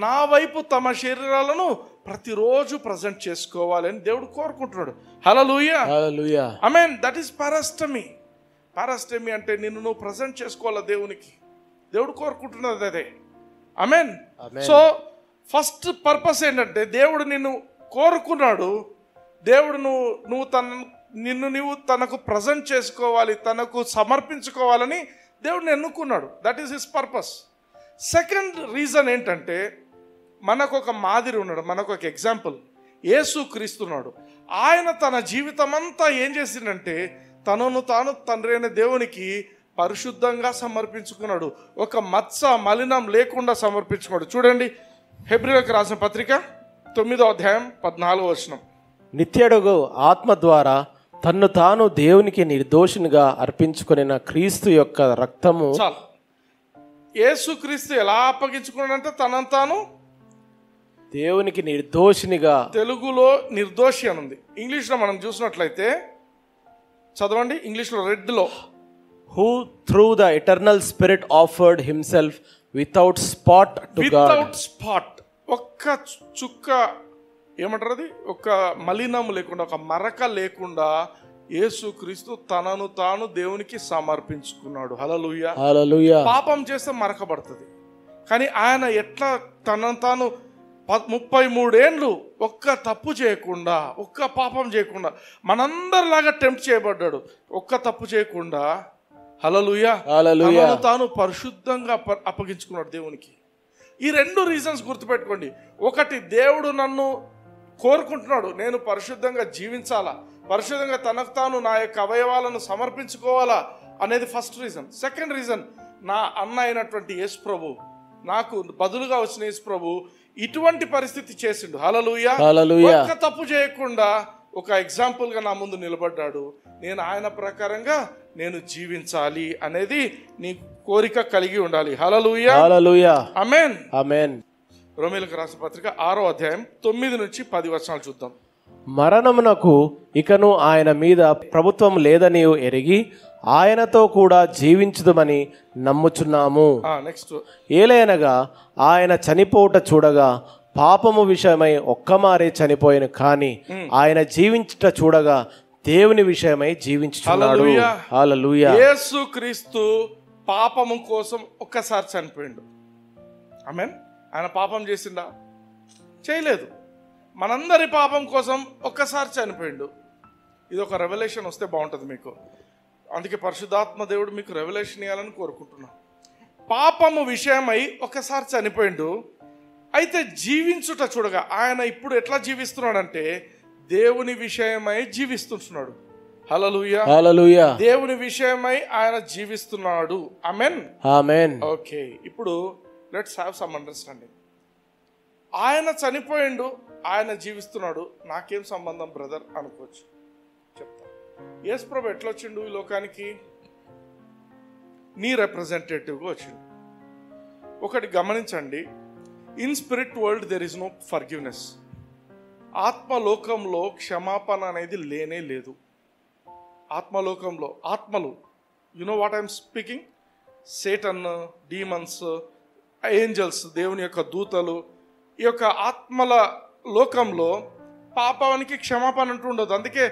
నా వైపు తమ శరీరాలను ప్రతిరోజు ప్రజెంట్ చేసుకోవాలి అని దేవుడు కోరుకుంటున్నాడు. హల్లెలూయా,
హల్లెలూయా.
ఆమేన్. That is పారాస్టమీ. పారాస్టమీ అంటే నిన్ను నువ్వు ప్రజెంట్ చేసుకోవాలా దేవునికి. దేవుడు కోరుకుంటున్నది అదే. ఆమేన్. సో ఫస్ట్ పర్పస్ ఏంటంటే, దేవుడు నిన్ను కోరుకున్నాడు. దేవుడు నువ్వు తనకు ప్రజెంట్ చేసుకోవాలి, తనకు సమర్పించుకోవాలని దేవుడిని ఎన్నుకున్నాడు. That is his purpose. Second reason ఏంటంటే, మనకు ఒక మాదిరి ఉన్నాడు, మనకు ఒక ఎగ్జాంపుల్. యేసు క్రీస్తున్నాడు. ఆయన తన జీవితం అంతా ఏం చేసిందంటే, తనను తాను తండ్రి అయిన దేవునికి పరిశుద్ధంగా సమర్పించుకున్నాడు. ఒక మత్స మలినం లేకుండా సమర్పించుకున్నాడు. చూడండి, హెబ్రీయులకు రాసిన పత్రిక 9వ అధ్యాయం 14వ వచనం.
నిత్యుడు ఆత్మ ద్వారా తన్ను తాను దేవునికి నిర్దోషినిగా అర్పించుకున్న క్రీస్తు యొక్క రక్తము.
చాలు. యేసు క్రీస్తు ఎలా అప్పగించుకున్నాడంటే తనను తాను
దేవునికి నిర్దోషినిగా.
తెలుగులో నిర్దోషి అని ఉంది. ఇంగ్లీష్లో మనం చూసినట్లయితే చదవండి, ఇంగ్లీష్లో రెడ్లో,
who through the eternal spirit offered himself without spot to God.
Without spot, ఒక్క చుక్క ఏమంటారు అది, ఒక మలినం లేకుండా, ఒక మరక లేకుండా యేసు క్రీస్తు తనను తాను దేవునికి సమర్పించుకున్నాడు. హల్లెలూయా,
హల్లెలూయా.
పాపం చేస్తే మరకబడుతుంది, కానీ ఆయన ఎట్లా తనను తాను 33 ఏండ్లు ఒక్క తప్పు చేయకుండా, ఒక్క పాపం చేయకుండా, మనందరిలాగా టెంప్ట్ చేయబడ్డాడు. ఒక్క తప్పు చేయకుండా హల్లెలూయా తనను తాను పరిశుద్ధంగా అప్పగించుకున్నాడు దేవునికి. ఈ 2 రీజన్స్ గుర్తుపెట్టుకోండి. ఒకటి, దేవుడు నన్ను కోరుకుంటున్నాడు, నేను పరిశుద్ధంగా జీవించాలా, పరిశుద్ధంగా తనకు తాను నా యొక్క అవయవాలను సమర్పించుకోవాలా అనేది ఫస్ట్ రీజన్. సెకండ్ రీజన్, నా అన్న అయినటువంటి యేసు ప్రభు, నాకు బదులుగా వచ్చిన యేసు ప్రభు ఇటువంటి పరిస్థితి చేసిండు. హల్లెలూయా. ఒక్క తప్పు చేయకుండా ఒక ఎగ్జాంపుల్ గా నా ముందు నిలబడ్డాడు. నేను ఆయన ప్రకారంగా నేను జీవించాలి అనేది నీ కోరిక కలిగి ఉండాలి. హల్లెలూయా.
హల్లెలూయా.
ఆమేన్.
ఆమేన్.
రోమీయులకు రాసిన పత్రిక 6వ అధ్యాయం 9 నుంచి 10 వచనాలు చూద్దాం.
మరణమునకు ఇకను ఆయన మీద ప్రభుత్వం లేదని ఎరిగి ఆయనతో కూడా జీవించుదమని నమ్ముచున్నాము.
నెక్స్ట్,
ఏలైనగా ఆయన చనిపోవుట చూడగా పాపము విషయమై ఒక్కమారే చనిపోయాను, కానీ ఆయన జీవించుట చూడగా దేవుని విషయమై జీవించుచున్నాడు. హల్లెలూయా.
యేసుక్రీస్తు పాపము కోసం ఒక్కసారి చనిపోయిండు. ఆమేన్. ఆయన పాపం చేసిండా? చేయలేదు. మనందరి పాపం కోసం ఒక్కసారి చనిపోయిండు. ఇది ఒక రెవల్యూషన్ వస్తే బాగుంటుంది మీకు. అందుకే పరిశుద్ధాత్మ దేవుడు మీకు రెవల్యూషన్ ఇవ్వాలని కోరుకుంటున్నాను. పాపము విషయమై ఒకసారి చనిపోయిండు. అయితే జీవించుట చూడగా ఆయన ఇప్పుడు ఎట్లా జీవిస్తున్నాడంటే దేవుని విషయమై జీవిస్తున్నాడు. హల్లెలూయా.
హల్లెలూయా.
దేవుని విషయమై ఆయన జీవిస్తున్నాడు. ఆమేన్.
ఆమేన్.
ఓకే, ఇప్పుడు లెట్స్ హ్యావ్ సమ్ అండర్స్టాండింగ్. ఆయన చనిపోయిండు, ఆయన జీవిస్తున్నాడు, నాకేం సంబంధం బ్రదర్ అనుకోవచ్చు. చెప్తా. యేసు ప్రభు ఎట్లా వచ్చిండు ఈ లోకానికి? నీ రిప్రజెంటేటివ్గా వచ్చిండు. ఒకటి గమనించండి, in spirit world there is no forgiveness. ఆత్మలోకంలో క్షమాపణ అనేది లేనే లేదు. ఆత్మలోకంలో ఆత్మలు, you know what I'm speaking, Satan, demons, angels, దేవుని యొక్క దూతలు, ఈ యొక్క ఆత్మల లోకంలో పాపానికి క్షమాపణ అంటూ ఉండదు. అందుకే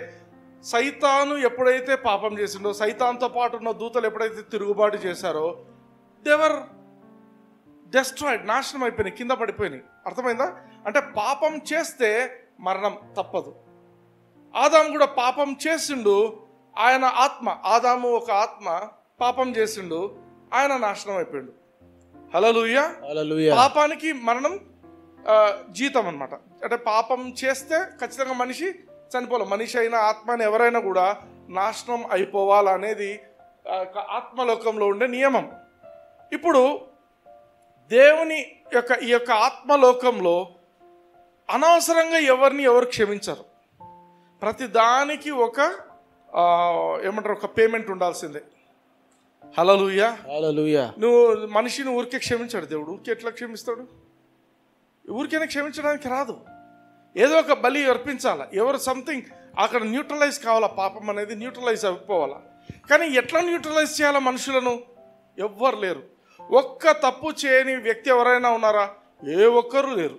సైతాను ఎప్పుడైతే పాపం చేసిండో, సైతాన్తో పాటు ఉన్న దూతలు ఎప్పుడైతే తిరుగుబాటు చేశారో, దేవర్ డెస్ట్రాయిడ్, నాశనం అయిపోయినాయి, కింద పడిపోయినాయి. అర్థమైందా? అంటే పాపం చేస్తే మరణం తప్పదు. ఆదాము కూడా పాపం చేసిండు, ఆయన ఆత్మ, ఆదాము ఒక ఆత్మ పాపం చేసిండు, ఆయన నాశనం అయిపోయిండు. హల్లెలూయా.
హల్లెలూయా.
పాపానికి మరణం జీతం అన్నమాట. అంటే పాపం చేస్తే ఖచ్చితంగా మనిషి చనిపోవాలి. మనిషి అయినా ఆత్మని ఎవరైనా కూడా నాశనం అయిపోవాలనేది ఆత్మలోకంలో ఉండే నియమం. ఇప్పుడు దేవుని యొక్క ఈ యొక్క ఆత్మలోకంలో అనవసరంగా ఎవరు క్షమించరు. ప్రతి దానికి ఒక ఏమంటారు, ఒక పేమెంట్ ఉండాల్సిందే. హల్లెలూయా.
హల్లెలూయా.
నువ్వు మనిషిని ఊరికే క్షమించాడు దేవుడు. ఊరికే ఎట్లా క్షమిస్తాడు? ఊరికైనా క్షమించడానికి రాదు. ఏదో ఒక బలి అర్పించాలా, ఎవరు సంథింగ్ అక్కడ న్యూట్రలైజ్ కావాలా, పాపం అనేది న్యూట్రలైజ్ అయిపోవాలా. కానీ ఎట్లా న్యూట్రలైజ్ చేయాలా మనుషులను? ఎవ్వరు లేరు. ఒక్క తప్పు చేయని వ్యక్తి ఎవరైనా ఉన్నారా? ఏ ఒక్కరు లేరు.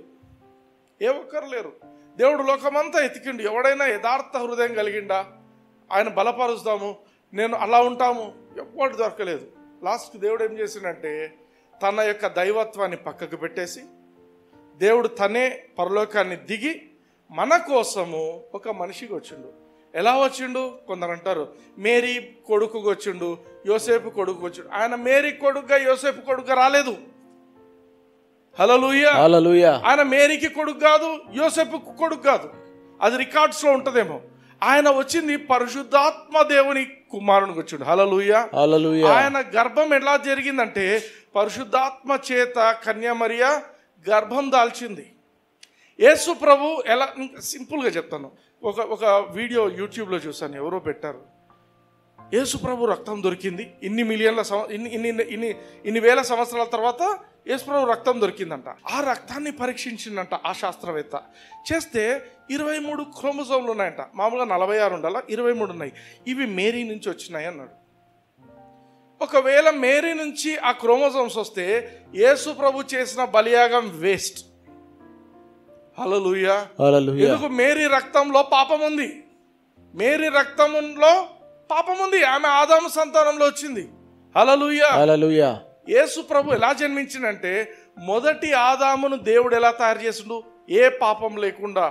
దేవుడు లోకమంతా ఎతికిండు. ఎవడైనా యథార్థ హృదయం కలిగిండా? ఆయన బలపరుస్తాము, నేను అలా ఉంటాము, ఎవ్వడు దొరకలేదు. లాస్ట్కి దేవుడు ఏం చేసిండంటే తన యొక్క దైవత్వాన్ని పక్కకు పెట్టేసి దేవుడు తనే పరలోకాన్ని దిగి మన కోసము ఒక మనిషికి వచ్చిండు. ఎలా వచ్చిండు? కొందరు అంటారు మేరీ కొడుకుగా వచ్చిండు, యోసేపు కొడుకు వచ్చిండు. ఆయన మేరీ కొడుకుగా యోసేపు కొడుకుగా రాలేదు. హల్లెలూయా.
హల్లెలూయా.
ఆయన మేరీకి కొడుకు కాదు, యోసేపు కొడుకు కాదు. అది రికార్డ్స్లో ఉంటుందేమో. ఆయన వచ్చింది పరిశుద్ధాత్మ దేవుని కుమారునికి వచ్చిండు. హల్లెలూయా.
హల్లెలూయా.
ఆయన గర్భం ఎలా జరిగిందంటే పరిశుద్ధాత్మ చేత కన్యామరియా గర్భం దాల్చింది. యేసు ప్రభు ఎలా, సింపుల్గా చెప్తాను. ఒక వీడియో యూట్యూబ్లో చూసాను, ఎవరో పెట్టారు. యేసు ప్రభు రక్తం దొరికింది, ఇన్ని వేల సంవత్సరాల తర్వాత యేసు ప్రభు రక్తం దొరికిందంట. ఆ రక్తాన్ని పరీక్షించిందంట ఆ శాస్త్రవేత్త. చేస్తే 23 క్రోమోజోమ్లు ఉన్నాయంట. మామూలుగా 46 ఉండాలా, 23 ఉన్నాయి. ఇవి మేరీ నుంచి వచ్చినాయి అన్నాడు. ఒకవేళ మేరీ నుంచి ఆ క్రోమోజోమ్స్ వస్తే యేసు ప్రభు చేసిన బలియాగం వేస్ట్. హల్లెలూయా.
హల్లెలూయా.
ఎందుకు? మేరీ రక్తంలో పాపం ఉంది. మేరీ రక్తంలో పాపం ఉంది. ఆమె ఆదాము సంతానంలో వచ్చింది. హల్లెలూయా.
హల్లెలూయా.
యేసు ప్రభు ఎలా జన్మించిందంటే మొదటి ఆదామును దేవుడు ఎలా తయారు చేసిండు? ఏ పాపం లేకుండా,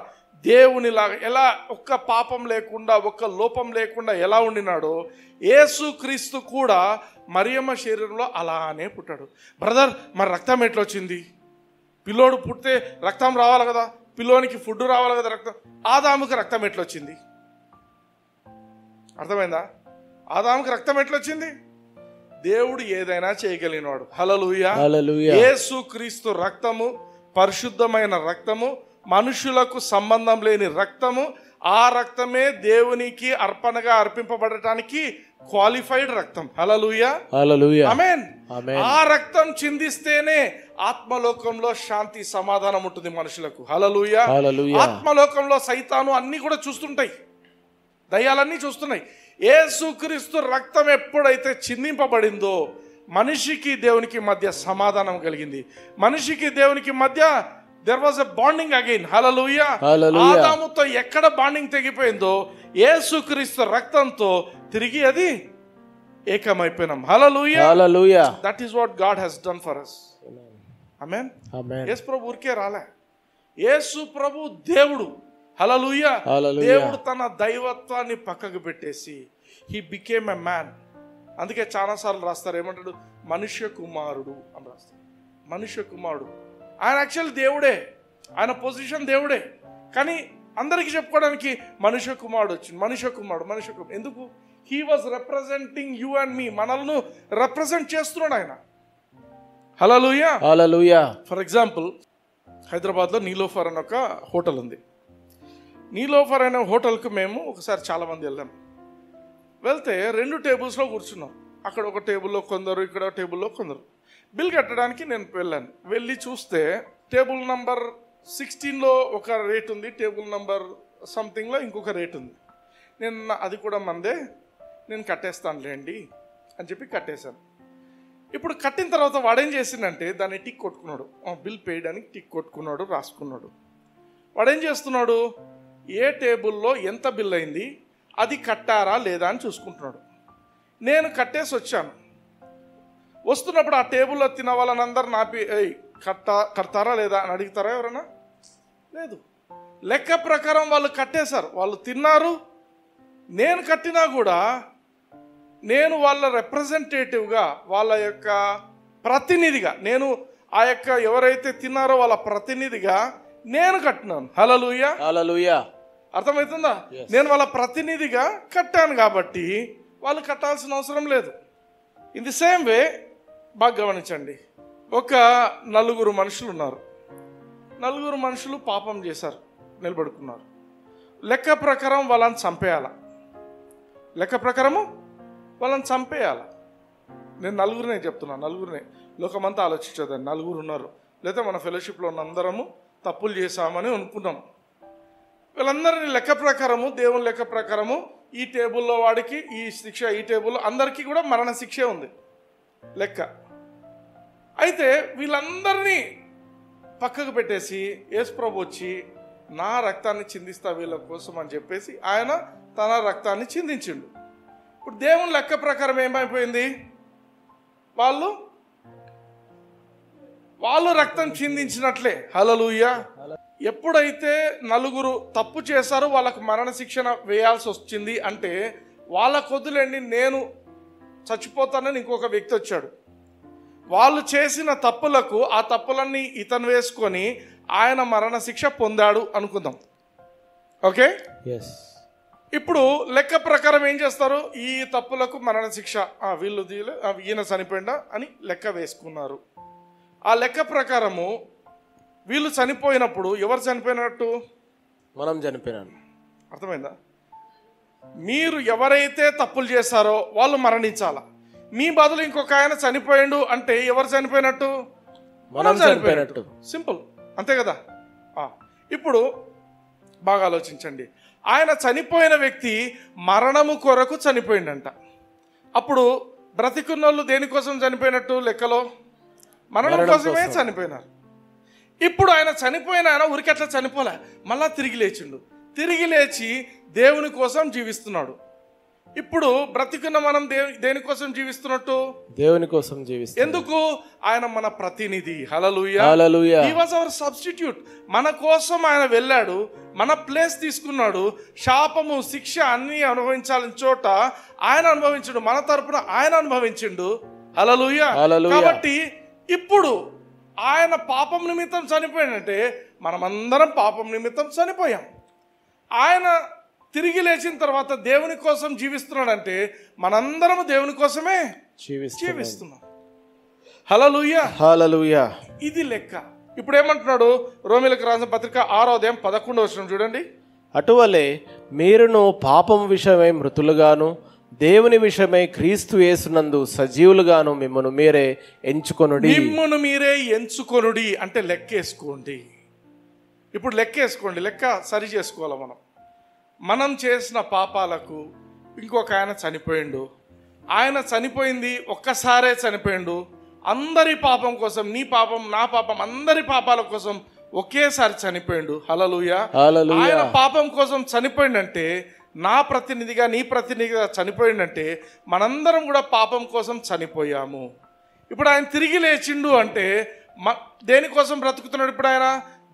దేవునిలాగా ఎలా, ఒక్క పాపం లేకుండా, ఒక్క లోపం లేకుండా ఎలా ఉండినాడో యేసుక్రీస్తు కూడా మరియమ్మ శరీరంలో అలానే పుట్టాడు. బ్రదర్, మరి రక్తం ఎట్లా వచ్చింది? పిల్లోడు పుడితే రక్తం రావాలి కదా, పిల్లోనికి ఫుడ్ రావాలి కదా, రక్తం. ఆదాముకి రక్తం ఎట్లా వచ్చింది? అర్థమైందా? ఆదాముకి రక్తం ఎట్లా వచ్చింది? దేవుడు ఏదైనా చేయగలిగినవాడు. హల్లెలూయా. యేసుక్రీస్తు రక్తము పరిశుద్ధమైన రక్తము, మనుషులకు సంబంధం లేని రక్తము. ఆ రక్తమే దేవునికి అర్పణగా అర్పింపబడటానికి క్వాలిఫైడ్ రక్తం. హల్లెలూయా, ఆమేన్. ఆ రక్తం చిందిస్తేనే ఆత్మలోకంలో శాంతి సమాధానం ఉంటుంది మనుషులకు. హల్లెలూయా. ఆత్మలోకంలో సైతాను అన్ని కూడా చూస్తుంటాయి, దయ్యాలన్నీ చూస్తున్నాయి. యేసుక్రీస్తు రక్తం ఎప్పుడైతే చిందింపబడిందో మనిషికి దేవునికి మధ్య సమాధానం కలిగింది. మనిషికి దేవునికి మధ్య there was a bonding again. హల్లెలూయా. ఆదాముతో ఎక్కడ బాండింగ్ తెగిపోయిందో యేసుక్రీస్తు రక్తంతో తిరిగి అది ఏకమైపోయినాం. Hallelujah. That is what God has done for us. Amen. యేసు ప్రభు ఊరికే రాలే, యేసు ప్రభు దేవుడు. హల్లెలూయా. దేవుడు తన దైవత్వాన్ని పక్కకు పెట్టేసి హీ బికేమ్ ఎ మ్యాన్. అందుకే చాలా సార్లు రాస్తారు, ఏమంటాడు? మనుష్య కుమారుడు అని రాస్తారు. మనుష్య కుమారుడు. ఆయన యాక్చువల్ దేవుడే, ఆయన పొజిషన్ దేవుడే, కానీ అందరికీ చెప్పుకోవడానికి మనుష్య కుమారుడు వచ్చింది. మనుష్య కుమారుడు ఎందుకు? He was representing you and me. మనల్ని రిప్రజెంట్ చేస్తున్నాడు ఆయన. హల్లెలూయా. ఫర్ ఎగ్జాంపుల్, హైదరాబాద్లో నీలోఫర్ అని ఒక హోటల్ ఉంది. నీలోఫర్ అనే హోటల్కి మేము ఒకసారి చాలామంది వెళ్ళాం. వెళ్తే 2 టేబుల్స్లో కూర్చున్నాం. అక్కడ ఒక టేబుల్లో కొందరు, ఇక్కడ టేబుల్లో కొందరు. బిల్ కట్టడానికి నేను వెళ్ళాను. వెళ్ళి చూస్తే టేబుల్ నంబర్ 16లో ఒక రేట్ ఉంది, టేబుల్ నంబర్ సంథింగ్లో ఇంకొక రేట్ ఉంది. నేను అది కూడా మందే, నేను కట్టేస్తానులేండి అని చెప్పి కట్టేశాను. ఇప్పుడు కట్టిన తర్వాత వాడేం చేసిందంటే దాన్ని టిక్ కొట్టుకున్నాడు. బిల్ పేడ్ అని టిక్ కొట్టుకున్నాడు, రాసుకున్నాడు. వాడేం చేస్తున్నాడు? ఏ టేబుల్లో ఎంత బిల్ అయింది, అది కట్టారా లేదా అని చూసుకుంటున్నాడు. నేను కట్టేసి వచ్చాను. వస్తున్నప్పుడు ఆ టేబుల్లో తిన్న వాళ్ళనందరూ నాపి కడతారా లేదా అని అడుగుతారా ఎవరైనా? లేదు. లెక్క ప్రకారం వాళ్ళు కట్టేశారు, వాళ్ళు తిన్నారు. నేను కట్టినా కూడా నేను వాళ్ళ రిప్రజెంటేటివ్గా, వాళ్ళ యొక్క ప్రతినిధిగా, నేను ఆ యొక్క ఎవరైతే తిన్నారో వాళ్ళ ప్రతినిధిగా నేను కట్టినాను. హల్లెలూయా. అర్థమవుతుందా? నేను వాళ్ళ ప్రతినిధిగా కట్టాను కాబట్టి వాళ్ళు కట్టాల్సిన అవసరం లేదు. ఇన్ ది సేమ్ వే, బాగా గమనించండి, ఒక 4 మనుషులు ఉన్నారు. 4 మనుషులు పాపం చేశారు, నిలబడుకున్నారు. లెక్క ప్రకారం వాళ్ళని చంపేయాల. నేను 4 చెప్తున్నాను, 4 లోకమంతా ఆలోచించదండి. 4 ఉన్నారు, లేదా మన ఫెలోషిప్లో ఉన్న అందరము తప్పులు చేశామని అనుకున్నాం. వీళ్ళందరినీ లెక్క ప్రకారము, దేవుని లెక్క ప్రకారము ఈ టేబుల్లో వాడికి ఈ శిక్ష, ఈ టేబుల్లో అందరికీ కూడా మరణ శిక్షే ఉంది లెక్క. అయితే వీళ్ళందరినీ పక్కకు పెట్టేసి యేసు ప్రభు వచ్చి నా రక్తాన్ని చిందిస్తా వీళ్ళ కోసం అని చెప్పేసి ఆయన తన రక్తాన్ని చిందించిండు. ఇప్పుడు దేవుని లెక్క ప్రకారం ఏమైపోయింది? వాళ్ళు రక్తం చిందించినట్లే. హల్లెలూయా. ఎప్పుడైతే 4 తప్పు చేశారో వాళ్ళకు మరణ శిక్షణ వేయాల్సి వచ్చింది అంటే వాళ్ళ కొద్దులేండి, నేను చచ్చిపోతానని ఇంకొక వ్యక్తి వచ్చాడు. వాళ్ళు చేసిన తప్పులకు ఆ తప్పులన్నీ ఇతను వేసుకొని ఆయన మరణ శిక్ష పొందాడు అనుకుందాం. ఓకే. ఇప్పుడు లెక్క ప్రకారం ఏం చేస్తారు? ఈ తప్పులకు మరణ శిక్ష, వీళ్ళు ఈయన చనిపోయిందా అని లెక్క వేసుకున్నారు. ఆ లెక్క ప్రకారము వీళ్ళు చనిపోయినప్పుడు ఎవరు చనిపోయినట్టు?
మనం చనిపోయినాం.
అర్థమైందా? మీరు ఎవరైతే తప్పులు చేశారో వాళ్ళు మరణించాలా. మీ బదులు ఇంకొక ఆయన చనిపోయిండు అంటే ఎవరు చనిపోయినట్టు? మనం చనిపోయినట్టు. సింపుల్, అంతే కదా. ఇప్పుడు బాగా ఆలోచించండి. ఆయన చనిపోయిన వ్యక్తి మరణము కొరకు చనిపోయిండంట. అప్పుడు బ్రతికున్నోళ్ళు దేనికోసం చనిపోయినట్టు లెక్కలో? మరణం కోసమే చనిపోయినారు. ఇప్పుడు ఆయన చనిపోయిన ఆయన ఊరికట్లా చనిపోలే, మళ్ళా తిరిగి లేచిండు. తిరిగి లేచి దేవుని కోసం జీవిస్తున్నాడు. ఇప్పుడు బ్రతికున్న మనం దేనికోసం జీవిస్తున్నట్టు?
దేవుని కోసం జీవిస్తున్నాం.
ఎందుకు? ఆయన మన ప్రతినిధి. Hallelujah.
Hallelujah.
He was our substitute. మన కోసం ఆయన వెళ్ళాడు, మన ప్లేస్ తీసుకున్నాడు. శాపము, శిక్ష అన్ని అనుభవించాలని చోట ఆయన అనుభవించిండు, మన తరపున ఆయన అనుభవించిండు. హల్లెలూయా. కాబట్టి ఇప్పుడు ఆయన పాపం నిమిత్తం చనిపోయాడంటే మనమందరం పాపం నిమిత్తం చనిపోయాం. ఆయన తిరిగి లేచిన తర్వాత దేవుని కోసం జీవిస్తున్నాడంటే మనందరం దేవుని కోసమే జీవిస్తున్నాం. హల్లెలూయా.
హల్లెలూయా.
ఇది లెక్క. ఇప్పుడు ఏమంటున్నాడు? రోమీయులకు రాసిన పత్రిక 6వ అధ్యాయం 11వ వచనం చూడండి.
అటువలే మీరును పాపం విషయమై మృతులుగాను దేవుని విషయమై క్రీస్తు యేసునందు సజీవులుగాను మిమ్మల్ని మీరే ఎంచుకొనుడి.
మిమ్మల్ని మీరే ఎంచుకొనుడి అంటే లెక్కేసుకోండి. ఇప్పుడు లెక్కేసుకోండి, లెక్క సరి చేసుకోవాలి. మనం చేసిన పాపాలకు ఇంకొక ఆయన చనిపోయిండు. ఆయన చనిపోయింది ఒక్కసారే చనిపోయిండు. అందరి పాపం కోసం, నీ పాపం నా పాపం అందరి పాపాల కోసం ఒకేసారి చనిపోయిండు. హల్లెలూయా. ఆయన పాపం కోసం చనిపోయిందంటే నా ప్రతినిధిగా నీ ప్రతినిధిగా చనిపోయిందంటే మనందరం కూడా పాపం కోసం చనిపోయాము. ఇప్పుడు ఆయన తిరిగి లేచిండు అంటే దేనికోసం బ్రతుకుతున్నాడు? ఇప్పుడు ఆయన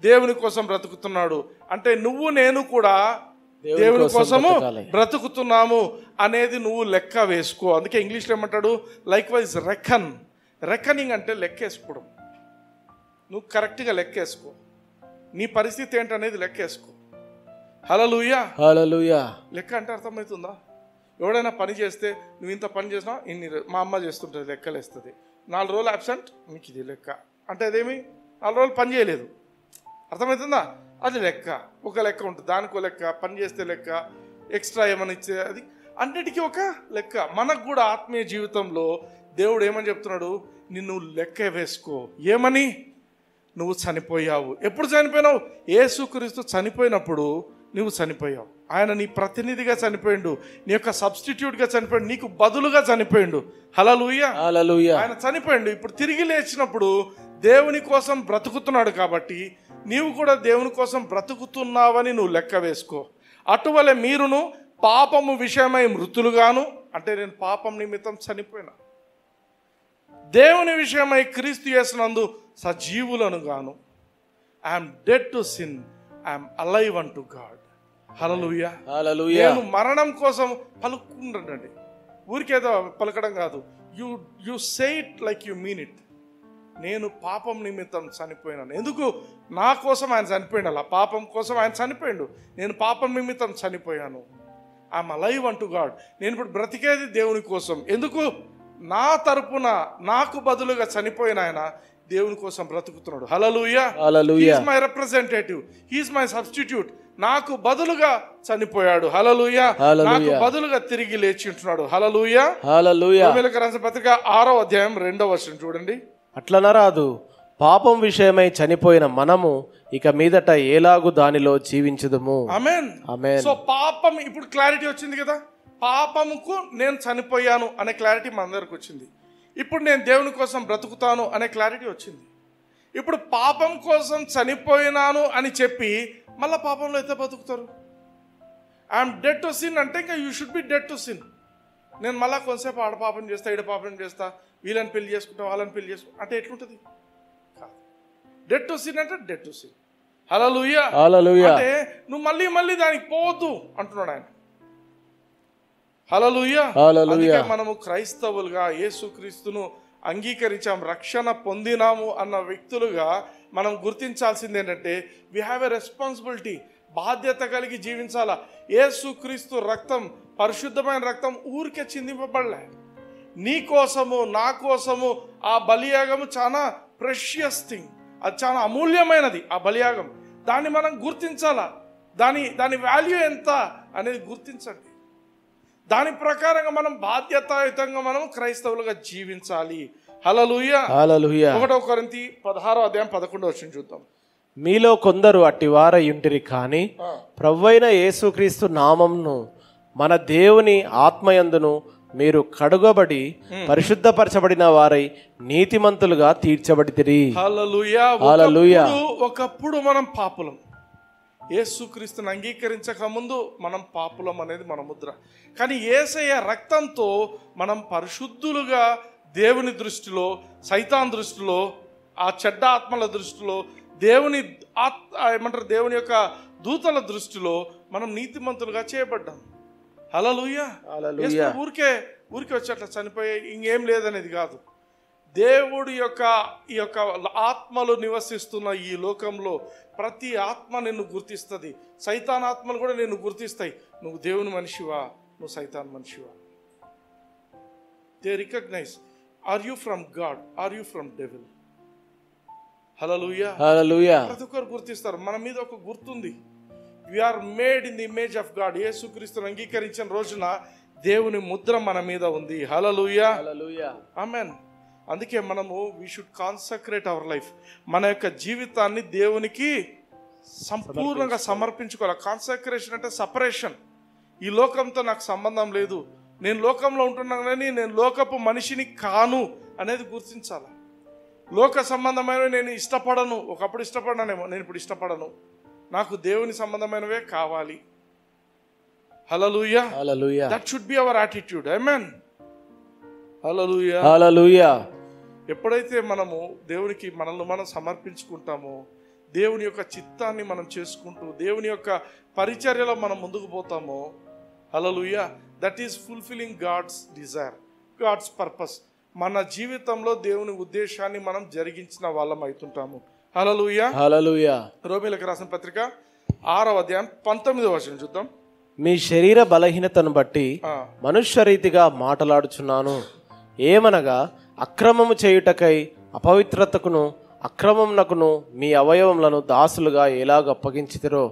దేవుని కోసం బ్రతుకుతున్నాడు. అంటే నువ్వు నేను కూడా దేవుని కోసము బ్రతుకుతున్నాము అనేది నువ్వు లెక్క వేసుకో. అందుకే ఇంగ్లీష్లో ఏమంటాడు? Like wise reckon. రెకనింగ్ అంటే లెక్కేసుకోవడం. నువ్వు కరెక్ట్గా లెక్కేసుకో, నీ పరిస్థితి ఏంటనేది లెక్కేసుకో. హల్లెలూయా.
హల్లెలూయా.
లెక్క అంటే అర్థమవుతుందా? ఎవడైనా పని చేస్తే నువ్వు ఇంత పని చేసినా ఇన్ని, మా అమ్మ చేస్తుంటుంది లెక్కలేస్తుంది. 4 రోజులు అబ్సెంట్, నీకు ఇది లెక్క అంటే అదేమి 4 రోజులు పని చేయలేదు. అర్థమవుతుందా? అది లెక్క. ఒక లెక్క ఉంటుంది, దానికో లెక్క, పని చేస్తే లెక్క, ఎక్స్ట్రా ఏమని ఇచ్చే అది అన్నిటికీ ఒక లెక్క. మనకు కూడా ఆత్మీయ జీవితంలో దేవుడు ఏమని చెప్తున్నాడు? నిన్ను లెక్క వేసుకో. ఏమని? నువ్వు చనిపోయావు. ఎప్పుడు చనిపోయినావు? యేసుక్రీస్తు చనిపోయినప్పుడు నువ్వు చనిపోయావు. ఆయన నీ ప్రతినిధిగా చనిపోయిండు, నీ యొక్క సబ్స్టిట్యూట్గా చనిపోయిండు, నీకు బదులుగా చనిపోయిండు. హల్లెలూయా.
హల్లెలూయా.
ఆయన చనిపోయిండు. ఇప్పుడు తిరిగి లేచినప్పుడు దేవుని కోసం బ్రతుకుతున్నాడు. కాబట్టి నీవు కూడా దేవుని కోసం బ్రతుకుతున్నావని నువ్వు లెక్క వేసుకో. అటువలే మీరును పాపము విషయమై మృతులుగాను, అంటే నేను పాపం నిమిత్తం చనిపోయినా, దేవుని విషయమై క్రీస్తు యేసునందు సజీవులను గాను. I'm dead to sin, I'm alive unto God. Hallelujah.
Hallelujah.
నేను మరణం కోసం పలుకుండండి, ఊరికేదో పలకడం కాదు. You say it like you mean it. నేను పాపం నిమిత్తం చనిపోయినాను. ఎందుకు? నా కోసం ఆయన చనిపోయిండు. అలా పాపం కోసం ఆయన చనిపోయిండు. నేను పాపం నిమిత్తం చనిపోయాను. I'm alive unto God. నేను ఇప్పుడు బ్రతికేది దేవుని కోసం. ఎందుకు? నా తరపున నాకు బదులుగా చనిపోయిన ఆయన దేవుని కోసం బ్రతుకుతున్నాడు. Hallelujah. He is my representative, he is my substitute. నాకు బదులుగా చనిపోయాడు. హల్లెలూయా. నాకు బదులుగా తిరిగి లేచి ఉంటున్నాడు. హల్లెలూయా.
హల్లెలూయా.
రోమీయులకు రాసిన పత్రిక 6వ అధ్యాయం 2వ వచనం చూడండి.
అట్లనరాదు, పాపం విషయమై చనిపోయిన మనము ఇక మీదట ఎలాగు దానిలో జీవించుదుము.
ఆమేన్.
ఆమేన్.
సో పాపం ఇప్పుడు క్లారిటీ వచ్చింది కదా. పాపముకు నేను చనిపోయాను అనే క్లారిటీ మనందరికి వచ్చింది. ఇప్పుడు నేను దేవుని కోసం బ్రతుకుతాను అనే క్లారిటీ వచ్చింది. ఇప్పుడు పాపం కోసం చనిపోయినాను అని చెప్పి మళ్ళీ పాపంలో అయితే బతుకుతారు. ఐఎమ్ డెడ్ టు సిన్ అంటే ఇంకా you should be dead to sin. నేను మళ్ళీ కొంతసేపు ఆడ పాపం చేస్తా, ఈడ పాపం చేస్తా, వీళ్ళని పెళ్లి చేసుకుంటా, వాళ్ళని పెళ్లి చేసుకుంటా అంటే ఎట్లుంటుంది? కాదు. డెడ్ టు సిన్ అంటే డెడ్ టు సిన్. హల్లెలూయా.
హల్లెలూయా.
అంటే నువ్వు మళ్ళీ దానికి పోవద్దు అంటున్నాడు ఆయన. హల్లెలూయా. అందుకే మనము క్రైస్తవులుగా యేసుక్రీస్తును అంగీకరించాం, రక్షణ పొందినాము అన్న వ్యక్తులుగా మనం గుర్తించాల్సింది ఏంటంటే వి హ్యావ్ ఎ రెస్పాన్సిబిలిటీ. బాధ్యత కలిగి జీవించాలా. యేసుక్రీస్తు రక్తం, పరిశుద్ధమైన రక్తం ఊరికే చిందింపబడలే. నీ కోసము నా కోసము ఆ బలియాగము చాలా ప్రెషియస్ థింగ్. అది చాలా అమూల్యమైనది ఆ బలియాగం. దాన్ని మనం గుర్తించాలా. దాని వాల్యూ ఎంత అనేది గుర్తించండి. దాని ప్రకారంగా మనం బాధ్యతాయుతంగా మనం క్రైస్తవులుగా జీవించాలి. హల్లెలూయా.
హల్లెలూయా.
1 కొరింథీ 16వ అధ్యాయం 11వ వచనం చూద్దాం.
మీలో కొందరు అట్టివారయుంటిరి, కానీ ప్రభువైన యేసుక్రీస్తు నామమును మన దేవుని ఆత్మయందును మీరు కడుగబడి పరిశుద్ధపరచబడిన వారై నీతిమంతులుగా తీర్చబడితిరి.
హల్లెలూయా. హల్లెలూయా. ఒకప్పుడు మనం పాపులం, యేసుక్రీస్తుని అంగీకరించక ముందు మనం పాపులం అనేది మన ముద్ర. కానీ యేసయ్య రక్తంతో మనం పరిశుద్ధులుగా దేవుని దృష్టిలో, సైతాన్ దృష్టిలో, ఆ చెడ్డ ఆత్మల దృష్టిలో, దేవుని దేవుని యొక్క దూతల దృష్టిలో మనం నీతిమంతులుగా చేయబడ్డాం. హల్లెలూయా. ఊరికే వచ్చి అట్లా చనిపోయే ఇంకేం లేదనేది కాదు. దేవుడి యొక్క ఈ యొక్క ఆత్మలు నివసిస్తున్న ఈ లోకంలో ప్రతి ఆత్మ నిన్ను గుర్తిస్తుంది. సైతాన్ ఆత్మలు కూడా నిన్ను గుర్తిస్తాయి. నువ్వు దేవుని మనిషివా, నువ్వు సైతాన్ మనిషివా. They recognise, are you from God, are you from devil. Hallelujah.
Hallelujah.
ప్రతి ఒక్కరు గుర్తిస్తారు. మన మీద ఒక గుర్తుంది. We are made in the image of God. యేసుక్రీస్తును అంగీకరించిన రోజున దేవుని ముద్ర మన మీద ఉంది. హల్లెలూయా.
హల్లెలూయా.
ఆమేన్. అందుకే మనము we should consecrate our life. మన యొక్క జీవితాన్ని దేవునికి సంపూర్ణంగా సమర్పించుకోవాలి. కాన్సక్రేషన్ అంటే సపరేషన్. ఈ లోకంతో నాకు సంబంధం లేదు, నేను లోకంలో ఉంటున్నాను కానీ నేను లోకపు మనిషిని కాను అనేది గుర్తించాలి. లోక సంబంధమైనవి నేను ఇష్టపడను. ఒకప్పుడు ఇష్టపడనేమో, నేను ఇప్పుడు ఇష్టపడను. నాకు దేవుని సంబంధమైనవే కావాలి. Hallelujah.
Hallelujah.
That should be our attitude. Amen. Hallelujah.
Hallelujah.
ఎప్పుడైతే మనము దేవునికి మనల్ని మనం సమర్పించుకుంటామో, దేవుని యొక్క చిత్తాన్ని మనం చేసుకుంటూ దేవుని యొక్క పరిచర్యలో మనం ముందుకు పోతామో, hallelujah, that is fulfilling God's desire, God's purpose. మన జీవితంలో దేవుని ఉద్దేశాన్ని మనం జరిగించిన వాళ్ళం అవుతుంటాము. హల్లెలూయా.
హల్లెలూయా.
రోమీయులకు రాసిన పత్రిక 6వ అధ్యాయం 19వ వచనం చూద్దాం.
మీ శరీర బలహీనతను బట్టి మనుష్య రీతిగా మాటలాడుచున్నాను. ఏమనగా అక్రమము చేయుటకై అపవిత్రతకును అక్రమమునకును మీ అవయవములను దాసులుగా ఎలాగ అప్పగించితిరో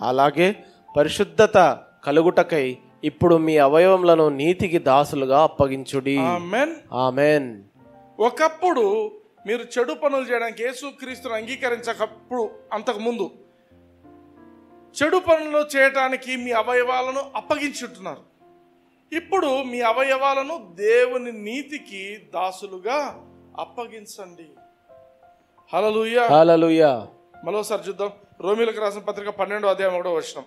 అలాగే పరిశుద్ధత కలుగుటకై ఇప్పుడు మీ అవయవములను నీతికి దాసులుగా అప్పగించుడి.
ఆమేన్.
ఆమేన్.
ఒకప్పుడు మీరు చెడు పనులు చేయడానికి యేసుక్రీస్తును అంగీకరించకప్పుడు, అంతకుముందు చెడు పనులు చేయటానికి మీ అవయవాలను అప్పగించుంటున్నారు. ఇప్పుడు మీ అవయవాలను దేవుని నీతికి దాసులుగా అప్పగించండి. హల్లెలూయా.
హల్లెలూయా.
మరోసారి చూద్దాం. రోమీయులకు రాసిన పత్రిక 12వ అధ్యాయం 1వ వచనం.